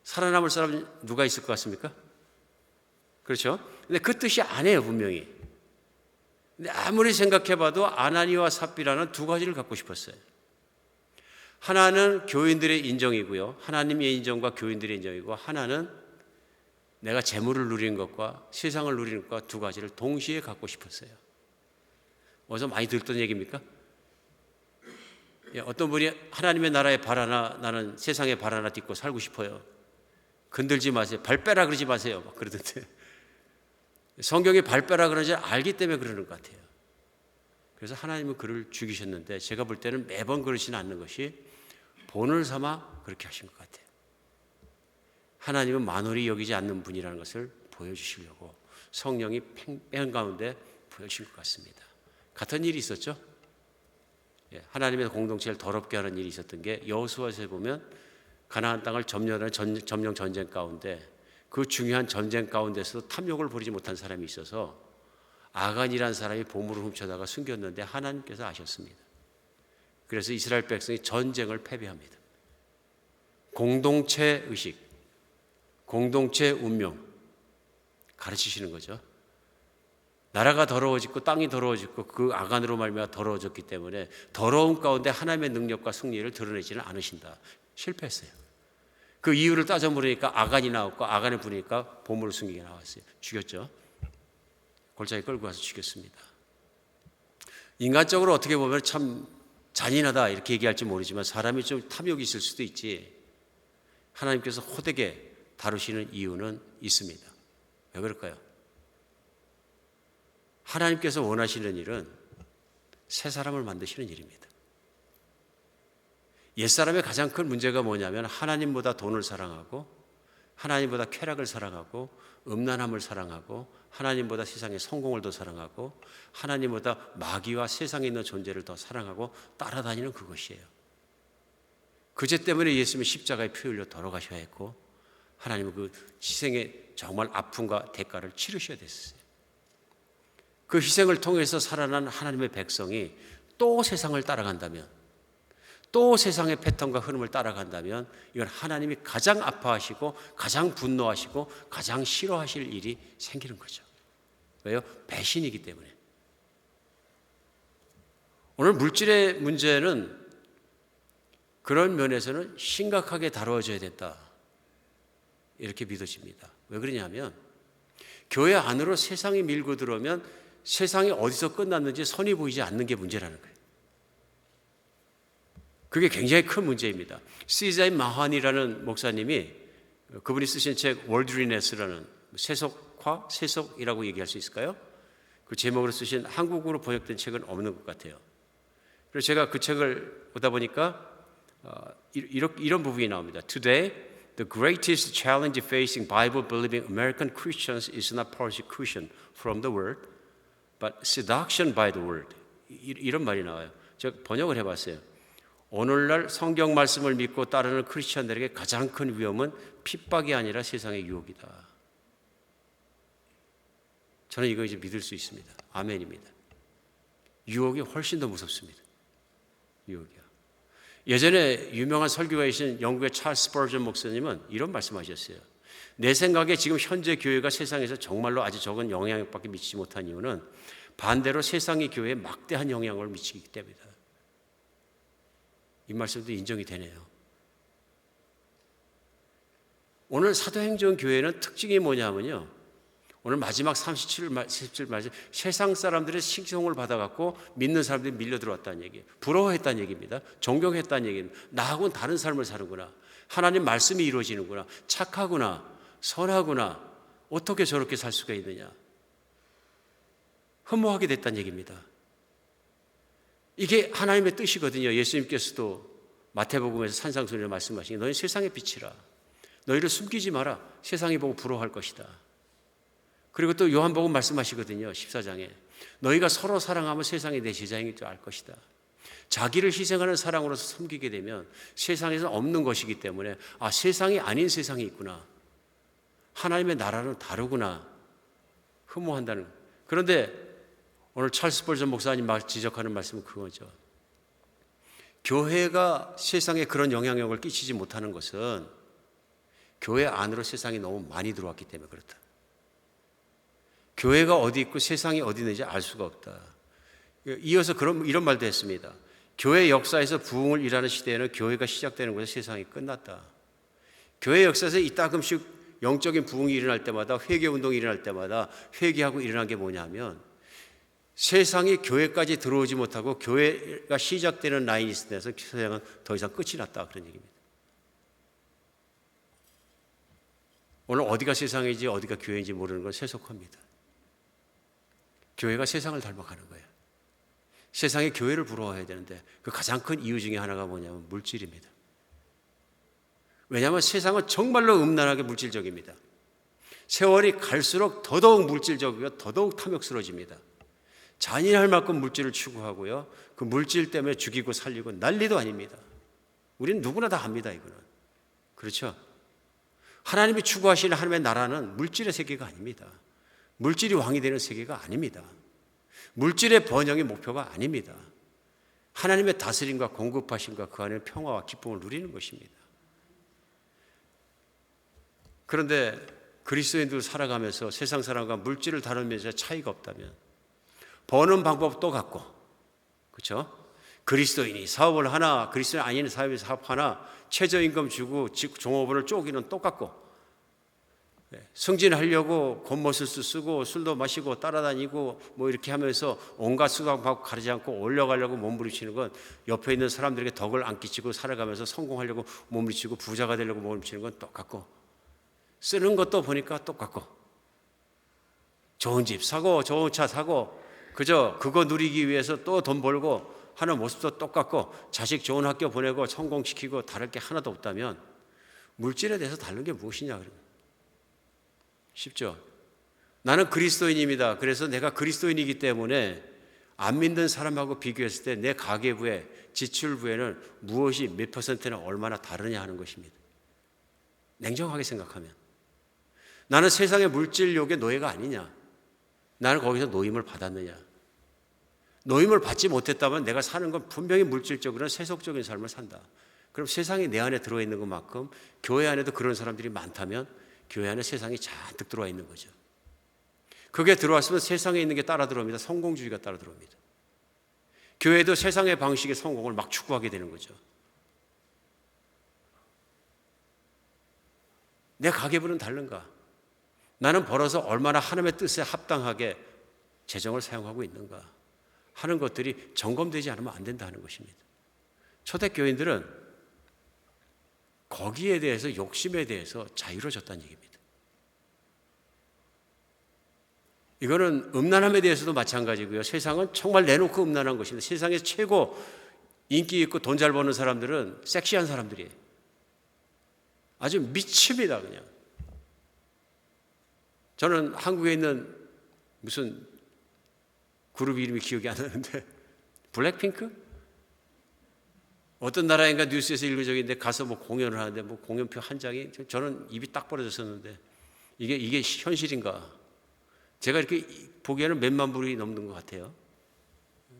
살아남을 사람 누가 있을 것 같습니까? 그렇죠? 근데 그 뜻이 아니에요, 분명히. 근데 아무리 생각해봐도 아나니와 삽비라는 두 가지를 갖고 싶었어요. 하나는 교인들의 인정이고요, 하나님의 인정과 교인들의 인정이고, 하나는 내가 재물을 누리는 것과 세상을 누리는 것과 두 가지를 동시에 갖고 싶었어요. 어디서 많이 들었던 얘기입니까? 어떤 분이 하나님의 나라의 발 하나, 나는 세상의 발 하나 딛고 살고 싶어요. 건들지 마세요. 발 빼라 그러지 마세요. 막 그러던데. 성경에 발 빼라 그러는지 알기 때문에 그러는 것 같아요. 그래서 하나님은 그를 죽이셨는데 제가 볼 때는 매번 그러지는 않는 것이 본을 삼아 그렇게 하신 것 같아요. 하나님은 만홀히 여기지 않는 분이라는 것을 보여주시려고 성령이 팽팽 가운데 보여주신 것 같습니다. 같은 일이 있었죠. 하나님의 공동체를 더럽게 하는 일이 있었던 게 여호수아서에 보면 가나안 땅을 점령하는 점령 전쟁 가운데 그 중요한 전쟁 가운데서도 탐욕을 부리지 못한 사람이 있어서 아간이라는 사람이 보물을 훔쳐다가 숨겼는데 하나님께서 아셨습니다. 그래서 이스라엘 백성이 전쟁을 패배합니다. 공동체 의식, 공동체 운명 가르치시는 거죠. 나라가 더러워지고 땅이 더러워지고 그 아간으로 말미암아 더러워졌기 때문에 더러움 가운데 하나님의 능력과 승리를 드러내지는 않으신다. 실패했어요. 그 이유를 따져 물으니까 아간이 나왔고 아간을 부르니까 보물을 숨기게 나왔어요. 죽였죠. 골짜기 끌고 가서 죽였습니다. 인간적으로 어떻게 보면 참 잔인하다 이렇게 얘기할지 모르지만 사람이 좀 탐욕이 있을 수도 있지 하나님께서 호되게 다루시는 이유는 있습니다. 왜 그럴까요? 하나님께서 원하시는 일은 새 사람을 만드시는 일입니다. 옛사람의 가장 큰 문제가 뭐냐면 하나님보다 돈을 사랑하고 하나님보다 쾌락을 사랑하고 음란함을 사랑하고 하나님보다 세상의 성공을 더 사랑하고 하나님보다 마귀와 세상에 있는 존재를 더 사랑하고 따라다니는 그것이에요. 그죄 때문에 예수님은 십자가에 피 흘려 돌아가셔야 했고 하나님은 그 희생의 정말 아픔과 대가를 치르셔야 됐어요. 그 희생을 통해서 살아난 하나님의 백성이 또 세상을 따라간다면 또 세상의 패턴과 흐름을 따라간다면 이건 하나님이 가장 아파하시고 가장 분노하시고 가장 싫어하실 일이 생기는 거죠. 왜요? 배신이기 때문에. 오늘 물질의 문제는 그런 면에서는 심각하게 다뤄져야 된다 이렇게 믿어집니다. 왜 그러냐면 교회 안으로 세상이 밀고 들어오면 세상이 어디서 끝났는지 선이 보이지 않는 게 문제라는 거예요. 그게 굉장히 큰 문제입니다. 시자이 마한이라는 목사님이 그분이 쓰신 책 월드리네스라는 세속화, 세속이라고 얘기할 수 있을까요? 그 제목으로 쓰신 한국어로 번역된 책은 없는 것 같아요. 그래서 제가 그 책을 보다 보니까 이런 부분이 나옵니다. Today, the greatest challenge facing Bible-believing American Christians is not persecution from the world, but seduction by the world. 이런 말이 나와요. 제가 번역을 해봤어요. 오늘날 성경 말씀을 믿고 따르는 크리스천들에게 가장 큰 위험은 핍박이 아니라 세상의 유혹이다. 저는 이거 이제 믿을 수 있습니다. 아멘입니다. 유혹이 훨씬 더 무섭습니다. 유혹이요. 예전에 유명한 설교가이신 영국의 찰스 스퍼전 목사님은 이런 말씀하셨어요. 내 생각에 지금 현재 교회가 세상에서 정말로 아주 적은 영향력밖에 미치지 못한 이유는 반대로 세상의 교회에 막대한 영향을 미치기 때문이다. 이 말씀도 인정이 되네요. 오늘 사도행전 교회는 특징이 뭐냐면요, 오늘 마지막 37절 말씀, 세상 사람들의 칭송을 받아갖고 믿는 사람들이 밀려 들어왔다는 얘기예요. 부러워했다는 얘기입니다. 존경했다는 얘기입니다. 나하고는 다른 삶을 사는구나. 하나님 말씀이 이루어지는구나. 착하구나. 선하구나. 어떻게 저렇게 살 수가 있느냐. 흠모하게 됐다는 얘기입니다. 이게 하나님의 뜻이거든요. 예수님께서도 마태복음에서 산상수훈에 말씀하신 게 너희 세상의 빛이라. 너희를 숨기지 마라. 세상이 보고 부러워할 것이다. 그리고 또 요한복음 말씀하시거든요. 14장에 너희가 서로 사랑하면 세상이 내 제자인 줄 알 것이다. 자기를 희생하는 사랑으로서 섬기게 되면 세상에서 없는 것이기 때문에 세상이 아닌 세상이 있구나. 하나님의 나라는 다르구나. 흠모한다는. 그런데 오늘 찰스 스펄전 목사님 지적하는 말씀은 그거죠. 교회가 세상에 그런 영향력을 끼치지 못하는 것은 교회 안으로 세상이 너무 많이 들어왔기 때문에 그렇다. 교회가 어디 있고 세상이 어디 있는지 알 수가 없다. 이어서 이런 말도 했습니다. 교회 역사에서 부흥을 일하는 시대에는 교회가 시작되는 곳에 세상이 끝났다. 교회 역사에서 이따금씩 영적인 부흥이 일어날 때마다, 회개운동이 일어날 때마다 회개하고 일어난 게 뭐냐면 세상이 교회까지 들어오지 못하고 교회가 시작되는 라인이 있을 때서 세상은 더 이상 끝이 났다. 그런 얘기입니다. 오늘 어디가 세상인지 어디가 교회인지 모르는 건 세속화입니다. 교회가 세상을 닮아가는 거예요. 세상이 교회를 부러워해야 되는데 그 가장 큰 이유 중에 하나가 뭐냐면 물질입니다. 왜냐하면 세상은 정말로 음란하게 물질적입니다. 세월이 갈수록 더더욱 물질적이고 더더욱 탐욕스러워집니다. 잔인할 만큼 물질을 추구하고요. 그 물질 때문에 죽이고 살리고 난리도 아닙니다. 우리는 누구나 다 압니다. 이거는. 그렇죠? 하나님이 추구하시는 하나님의 나라는 물질의 세계가 아닙니다. 물질이 왕이 되는 세계가 아닙니다. 물질의 번영이 목표가 아닙니다. 하나님의 다스림과 공급하심과 그 안에 평화와 기쁨을 누리는 것입니다. 그런데 그리스도인들 살아가면서 세상 사람과 물질을 다루면서 차이가 없다면 버는 방법도 같고, 그렇죠? 그리스도인이 사업을 하나, 그리스도인 아닌 사업이 사업 하나, 최저임금 주고 종업원을 쪼기는 똑같고, 승진하려고 겉멋을 쓰고 술도 마시고 따라다니고 뭐 이렇게 하면서 온갖 수단하고 가리지 않고 올려가려고 몸부림치는 건 옆에 있는 사람들에게 덕을 안 끼치고 살아가면서 성공하려고 몸부림치고 부자가 되려고 몸부림치는 건 똑같고, 쓰는 것도 보니까 똑같고, 좋은 집 사고 좋은 차 사고 그저 그거 누리기 위해서 또 돈 벌고 하는 모습도 똑같고, 자식 좋은 학교 보내고 성공시키고 다를 게 하나도 없다면 물질에 대해서 다른 게 무엇이냐. 쉽죠? 나는 그리스도인입니다. 그래서 내가 그리스도인이기 때문에 안 믿는 사람하고 비교했을 때 내 가계부에, 지출부에는 무엇이 몇 퍼센트나 얼마나 다르냐 하는 것입니다. 냉정하게 생각하면 나는 세상의 물질욕의 노예가 아니냐. 나는 거기서 노임을 받았느냐. 노임을 받지 못했다면 내가 사는 건 분명히 물질적으로는 세속적인 삶을 산다. 그럼 세상이 내 안에 들어있는 것만큼 교회 안에도 그런 사람들이 많다면 교회 안에 세상이 잔뜩 들어와 있는 거죠. 그게 들어왔으면 세상에 있는 게 따라 들어옵니다. 성공주의가 따라 들어옵니다. 교회도 세상의 방식의 성공을 막 추구하게 되는 거죠. 내 가계부는 다른가? 나는 벌어서 얼마나 하나님의 뜻에 합당하게 재정을 사용하고 있는가 하는 것들이 점검되지 않으면 안 된다는 것입니다. 초대교인들은 거기에 대해서, 욕심에 대해서 자유로워졌다는 얘기입니다. 이거는 음란함에 대해서도 마찬가지고요. 세상은 정말 내놓고 음란한 것입니다. 세상에서 최고 인기 있고 돈 잘 버는 사람들은 섹시한 사람들이에요. 아주 미칩니다, 그냥. 저는 한국에 있는 무슨 그룹 이름이 기억이 안 나는데, 블랙핑크? 어떤 나라인가 뉴스에서 읽은 적이 있는데 가서 뭐 공연을 하는데 뭐 공연표 한 장이, 저는 입이 딱 벌어졌었는데 이게 현실인가? 제가 이렇게 보기에는 몇만 불이 넘는 것 같아요.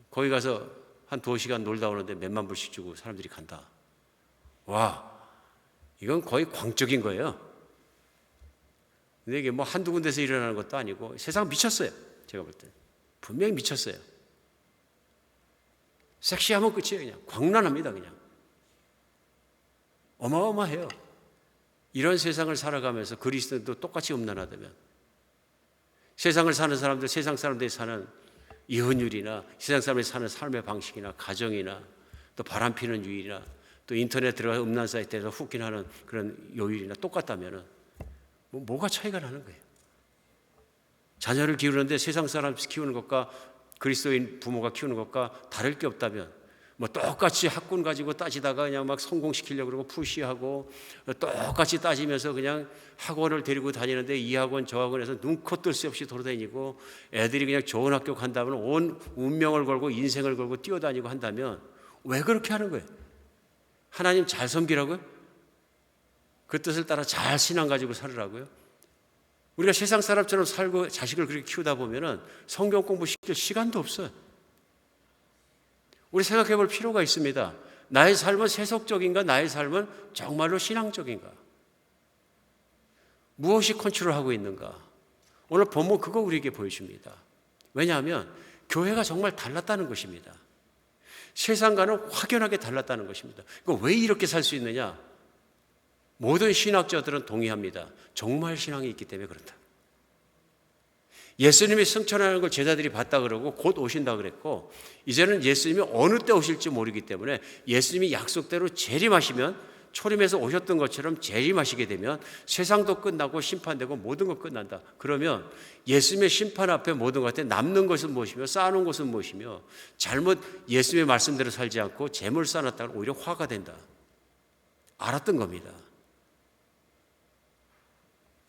거기 가서 한 2시간 놀다 오는데 몇만 불씩 주고 사람들이 간다. 와, 이건 거의 광적인 거예요. 근데 이게 뭐 한두 군데서 일어나는 것도 아니고 세상 미쳤어요. 제가 볼 때. 분명히 미쳤어요. 섹시하면 끝이에요. 그냥 광란합니다. 그냥 어마어마해요. 이런 세상을 살아가면서 그리스도도 똑같이 음란하다면 세상을 사는 사람들, 세상 사람들이 사는 이혼율이나 세상 사람들이 사는 삶의 방식이나 가정이나 또 바람피는 유일이나 또 인터넷 들어가서 음란 사이트에서 후kin하는 그런 요일이나 똑같다면 뭐가 차이가 나는 거예요. 자녀를 키우는데 세상 사람 키우는 것과 그리스도인 부모가 키우는 것과 다를 게 없다면 뭐 똑같이 학군 가지고 따지다가 그냥 막 성공시키려고 그러고 푸시하고 똑같이 따지면서 그냥 학원을 데리고 다니는데 이 학원 저 학원에서 눈코 뜰 새 없이 돌아다니고 애들이 그냥 좋은 학교 간다면 온 운명을 걸고 인생을 걸고 뛰어다니고 한다면 왜 그렇게 하는 거예요? 하나님 잘 섬기라고요? 그 뜻을 따라 잘 신앙 가지고 살으라고요? 우리가 세상 사람처럼 살고 자식을 그렇게 키우다 보면은 성경 공부 시킬 시간도 없어요. 우리 생각해 볼 필요가 있습니다. 나의 삶은 세속적인가? 나의 삶은 정말로 신앙적인가? 무엇이 컨트롤하고 있는가? 오늘 본문 그거 우리에게 보여줍니다. 왜냐하면 교회가 정말 달랐다는 것입니다. 세상과는 확연하게 달랐다는 것입니다. 왜 이렇게 살 수 있느냐? 모든 신학자들은 동의합니다. 정말 신앙이 있기 때문에 그렇다. 예수님이 승천하는 걸 제자들이 봤다 그러고 곧 오신다 그랬고 이제는 예수님이 어느 때 오실지 모르기 때문에 예수님이 약속대로 재림하시면 초림에서 오셨던 것처럼 재림하시게 되면 세상도 끝나고 심판되고 모든 것 끝난다. 그러면 예수님의 심판 앞에 모든 것 같아 남는 것은 무엇이며 쌓아놓은 것은 무엇이며 잘못 예수님의 말씀대로 살지 않고 재물 쌓아놨다가 오히려 화가 된다. 알았던 겁니다.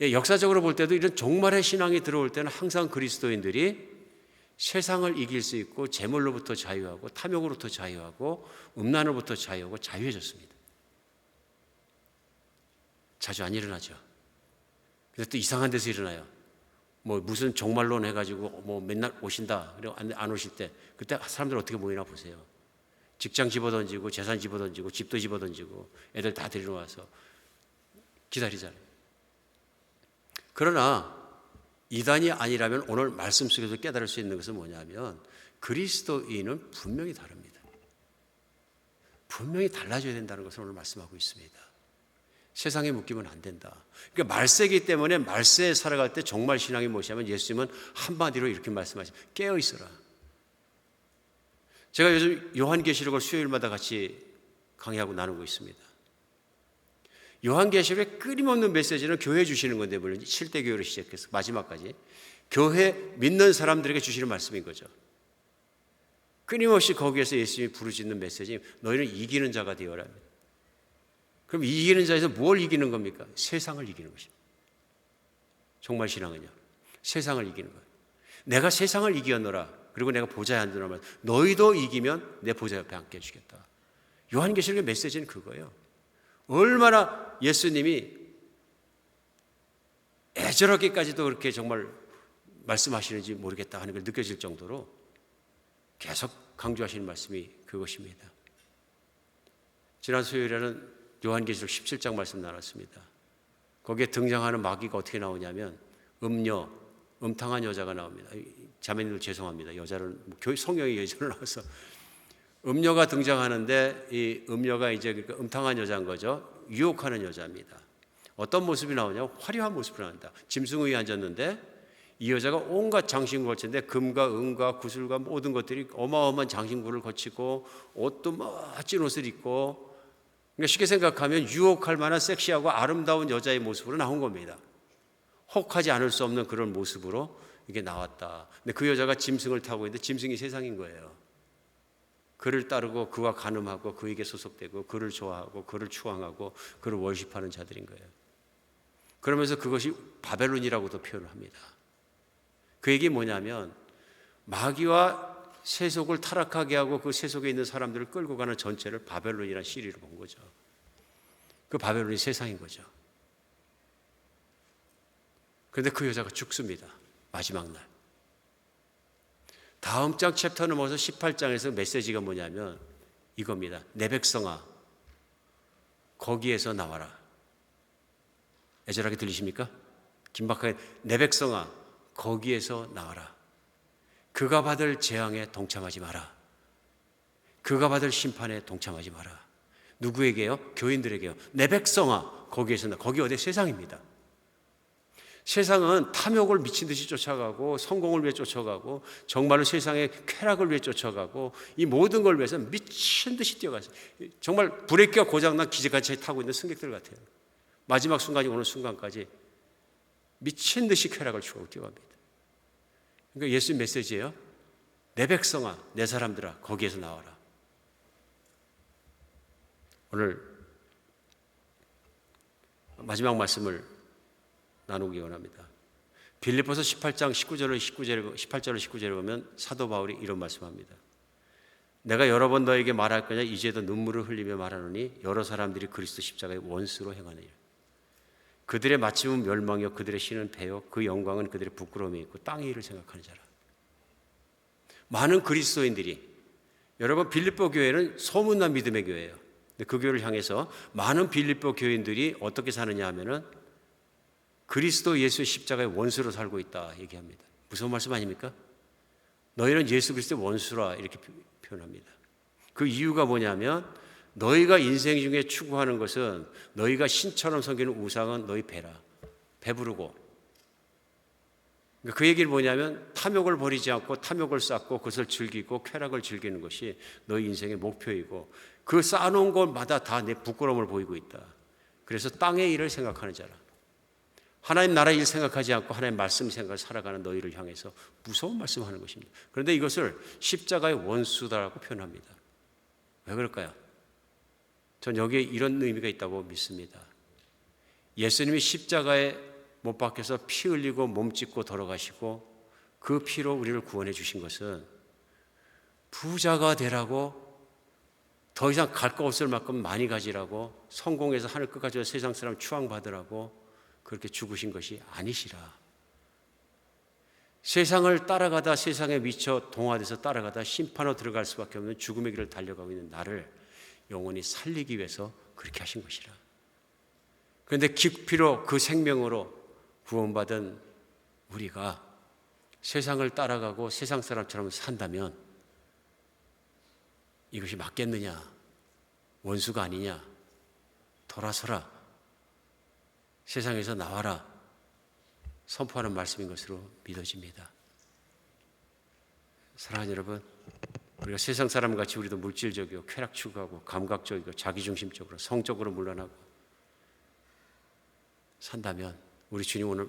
역사적으로 볼 때도 이런 종말의 신앙이 들어올 때는 항상 그리스도인들이 세상을 이길 수 있고 재물로부터 자유하고 탐욕으로부터 자유하고 음란으로부터 자유하고 자유해졌습니다. 자주 안 일어나죠. 그래서 또 이상한 데서 일어나요. 뭐 무슨 종말론 해가지고 뭐 맨날 오신다. 그리고 안 오실 때 그때 사람들 어떻게 모이나 보세요. 직장 집어던지고 재산 집어던지고 집도 집어던지고 애들 다 데리러 와서 기다리잖아요. 그러나 이단이 아니라면 오늘 말씀 속에서 깨달을 수 있는 것은 뭐냐면 그리스도인은 분명히 다릅니다. 분명히 달라져야 된다는 것을 오늘 말씀하고 있습니다. 세상에 묶이면 안 된다. 그러니까 말세이기 때문에 말세에 살아갈 때 정말 신앙이 무엇이냐면 예수님은 한마디로 이렇게 말씀하십니다. 깨어 있어라. 제가 요즘 요한계시록을 수요일마다 같이 강의하고 나누고 있습니다. 요한계시록의 끊임없는 메시지는 교회에 주시는 건데 물론 7대 교회로 시작해서 마지막까지 교회 믿는 사람들에게 주시는 말씀인 거죠. 끊임없이 거기에서 예수님이 부르짖는 메시지 너희는 이기는 자가 되어라. 그럼 이기는 자에서 뭘 이기는 겁니까? 세상을 이기는 것입니다. 정말 신앙은요. 세상을 이기는 거예요. 내가 세상을 이기었노라. 그리고 내가 보좌에 앉으노라. 너희도 이기면 내 보좌 옆에 앉게 해주겠다. 요한계시록의 메시지는 그거예요. 얼마나 예수님이 애절하게까지도 그렇게 정말 말씀하시는지 모르겠다 하는 걸 느껴질 정도로 계속 강조하시는 말씀이 그것입니다. 지난 수요일에는 요한계시록 17장 말씀 나눴습니다. 거기에 등장하는 마귀가 어떻게 나오냐면 음녀, 음탕한 여자가 나옵니다. 자매님들 죄송합니다. 여자를 성경의 여자를 나와서 음녀가 등장하는데 이 음녀가 이제 그러니까 음탕한 여자인 거죠. 유혹하는 여자입니다. 어떤 모습이 나오냐? 화려한 모습으로 나온다. 짐승 위에 앉았는데 이 여자가 온갖 장신구를 거치는데 금과 은과 구슬과 모든 것들이 어마어마한 장신구를 거치고 옷도 멋진 옷을 입고 그러니까 쉽게 생각하면 유혹할 만한 섹시하고 아름다운 여자의 모습으로 나온 겁니다. 혹하지 않을 수 없는 그런 모습으로 이게 나왔다. 근데 그 여자가 짐승을 타고 있는데 짐승이 세상인 거예요. 그를 따르고 그와 간음하고 그에게 소속되고 그를 좋아하고 그를 추앙하고 그를 월십하는 자들인 거예요. 그러면서 그것이 바벨론이라고도 표현을 합니다. 그 얘기 뭐냐면 마귀와 세속을 타락하게 하고 그 세속에 있는 사람들을 끌고 가는 전체를 바벨론이라는 시리로 본 거죠. 그 바벨론이 세상인 거죠. 그런데 그 여자가 죽습니다. 마지막 날. 다음 장 챕터 넘어서 18장에서 메시지가 뭐냐면 이겁니다. 내 백성아, 거기에서 나와라. 애절하게 들리십니까? 긴박하게, 내 백성아, 거기에서 나와라. 그가 받을 재앙에 동참하지 마라. 그가 받을 심판에 동참하지 마라. 누구에게요? 교인들에게요. 내 백성아, 거기에서 나. 거기 어디? 세상입니다. 세상은 탐욕을 미친 듯이 쫓아가고 성공을 위해 쫓아가고 정말로 세상의 쾌락을 위해 쫓아가고 이 모든 걸 위해서 미친 듯이 뛰어가서 정말 브레이크가 고장난 기지같이 타고 있는 승객들 같아요. 마지막 순간이 오는 순간까지 미친 듯이 쾌락을 추구하고 뛰어갑니다. 그러니까 예수님 메시지예요. 내 백성아, 내 사람들아, 거기에서 나와라. 오늘 마지막 말씀을 나누기 원합니다. 빌립보서 18장 18절 19절에 보면 사도 바울이 이런 말씀합니다. 내가 여러 번 너에게 말할 거냐 이제도 눈물을 흘리며 말하노니 여러 사람들이 그리스도 십자가의 원수로 행하느니라. 그들의 마침은 멸망이요 그들의 신은 패요 그 영광은 그들의 부끄러움이 있고 땅의 일을 생각하는 자라. 많은 그리스도인들이, 여러분 빌립보 교회는 소문난 믿음의 교회예요. 그 교회를 향해서 많은 빌립보 교인들이 어떻게 사느냐 하면은 그리스도 예수의 십자가의 원수로 살고 있다 얘기합니다. 무서운 말씀 아닙니까? 너희는 예수 그리스도의 원수라 이렇게 표현합니다. 그 이유가 뭐냐면 너희가 인생 중에 추구하는 것은 너희가 신처럼 섬기는 우상은 너희 배라. 배부르고. 그 얘기는 뭐냐면 탐욕을 버리지 않고 탐욕을 쌓고 그것을 즐기고 쾌락을 즐기는 것이 너희 인생의 목표이고 그 쌓아놓은 것마다 다 내 부끄러움을 보이고 있다. 그래서 땅의 일을 생각하는 자라. 하나님 나라의 일 생각하지 않고 하나님 말씀 생각을 살아가는 너희를 향해서 무서운 말씀을 하는 것입니다. 그런데 이것을 십자가의 원수다라고 표현합니다. 왜 그럴까요? 전 여기에 이런 의미가 있다고 믿습니다. 예수님이 십자가에 못 박혀서 피 흘리고 몸 찢고 돌아가시고 그 피로 우리를 구원해 주신 것은 부자가 되라고 더 이상 갈 거 없을 만큼 많이 가지라고 성공해서 하늘 끝까지 세상 사람 추앙받으라고 그렇게 죽으신 것이 아니시라. 세상을 따라가다 세상에 미쳐 동화돼서 따라가다 심판으로 들어갈 수밖에 없는 죽음의 길을 달려가고 있는 나를 영원히 살리기 위해서 그렇게 하신 것이라. 그런데 기피로 그 생명으로 구원받은 우리가 세상을 따라가고 세상 사람처럼 산다면 이것이 맞겠느냐? 원수가 아니냐? 돌아서라. 세상에서 나와라. 선포하는 말씀인 것으로 믿어집니다. 사랑하는 여러분, 우리가 세상 사람같이 우리도 물질적이고 쾌락 추구하고 감각적이고 자기중심적으로 성적으로 물러나고 산다면 우리 주님 오늘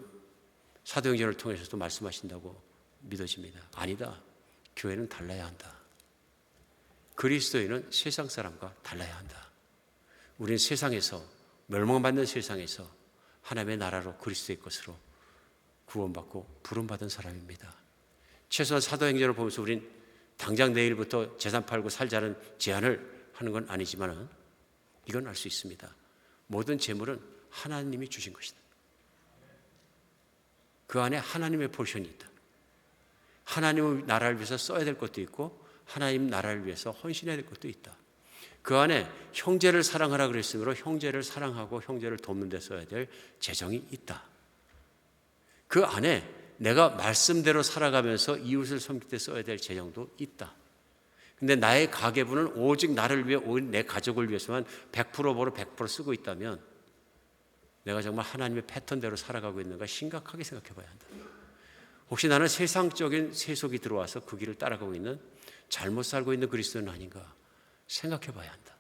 사도행전을 통해서도 말씀하신다고 믿어집니다. 아니다. 교회는 달라야 한다. 그리스도인은 세상 사람과 달라야 한다. 우리는 세상에서 멸망받는 세상에서 하나님의 나라로 그리스도의 것으로 구원받고 부름받은 사람입니다. 최소한 사도행전을 보면서 우린 당장 내일부터 재산 팔고 살자는 제안을 하는 건 아니지만 이건 알 수 있습니다. 모든 재물은 하나님이 주신 것이다. 그 안에 하나님의 포션이 있다. 하나님의 나라를 위해서 써야 될 것도 있고 하나님 나라를 위해서 헌신해야 될 것도 있다. 그 안에 형제를 사랑하라 그랬으므로 형제를 사랑하고 형제를 돕는 데 써야 될 재정이 있다. 그 안에 내가 말씀대로 살아가면서 이웃을 섬길 때 써야 될 재정도 있다. 근데 나의 가계부는 오직 나를 위해, 오직 내 가족을 위해서만 100% 벌어 100% 쓰고 있다면 내가 정말 하나님의 패턴대로 살아가고 있는가 심각하게 생각해 봐야 한다. 혹시 나는 세상적인 세속이 들어와서 그 길을 따라가고 있는 잘못 살고 있는 그리스도는 아닌가 생각해 봐야 한다.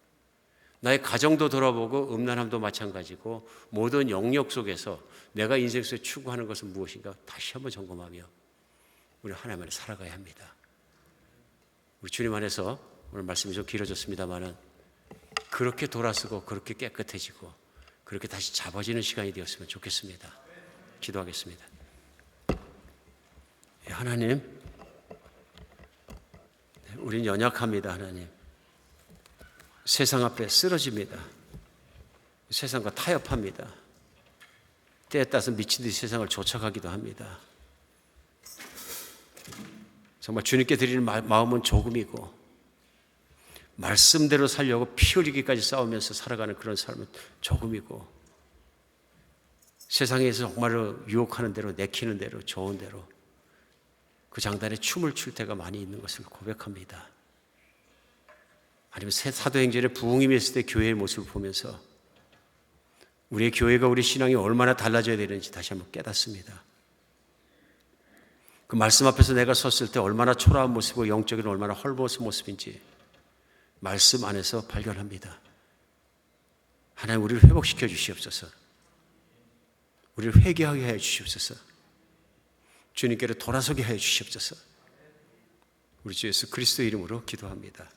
나의 가정도 돌아보고 음란함도 마찬가지고 모든 영역 속에서 내가 인생 속에 추구하는 것은 무엇인가 다시 한번 점검하며 우리 하나님 안에 살아가야 합니다. 우리 주님 안에서 오늘 말씀이 좀 길어졌습니다만은 그렇게 돌아서고 그렇게 깨끗해지고 그렇게 다시 잡아지는 시간이 되었으면 좋겠습니다. 기도하겠습니다. 하나님, 우린 연약합니다. 하나님, 세상 앞에 쓰러집니다. 세상과 타협합니다. 때에 따라서 미친 듯이 세상을 쫓아가기도 합니다. 정말 주님께 드리는 마음은 조금이고 말씀대로 살려고 피 흘리기까지 싸우면서 살아가는 그런 삶은 조금이고 세상에서 정말로 유혹하는 대로 내키는 대로 좋은 대로 그 장단에 춤을 출 때가 많이 있는 것을 고백합니다. 아니면 사도행전의 부흥임이 있을 때 교회의 모습을 보면서 우리의 교회가 우리 신앙이 얼마나 달라져야 되는지 다시 한번 깨닫습니다. 그 말씀 앞에서 내가 섰을 때 얼마나 초라한 모습이고 영적인 얼마나 헐벗은 모습인지 말씀 안에서 발견합니다. 하나님 우리를 회복시켜 주시옵소서. 우리를 회개하게 해 주시옵소서. 주님께로 돌아서게 해 주시옵소서. 우리 주 예수 그리스도 이름으로 기도합니다.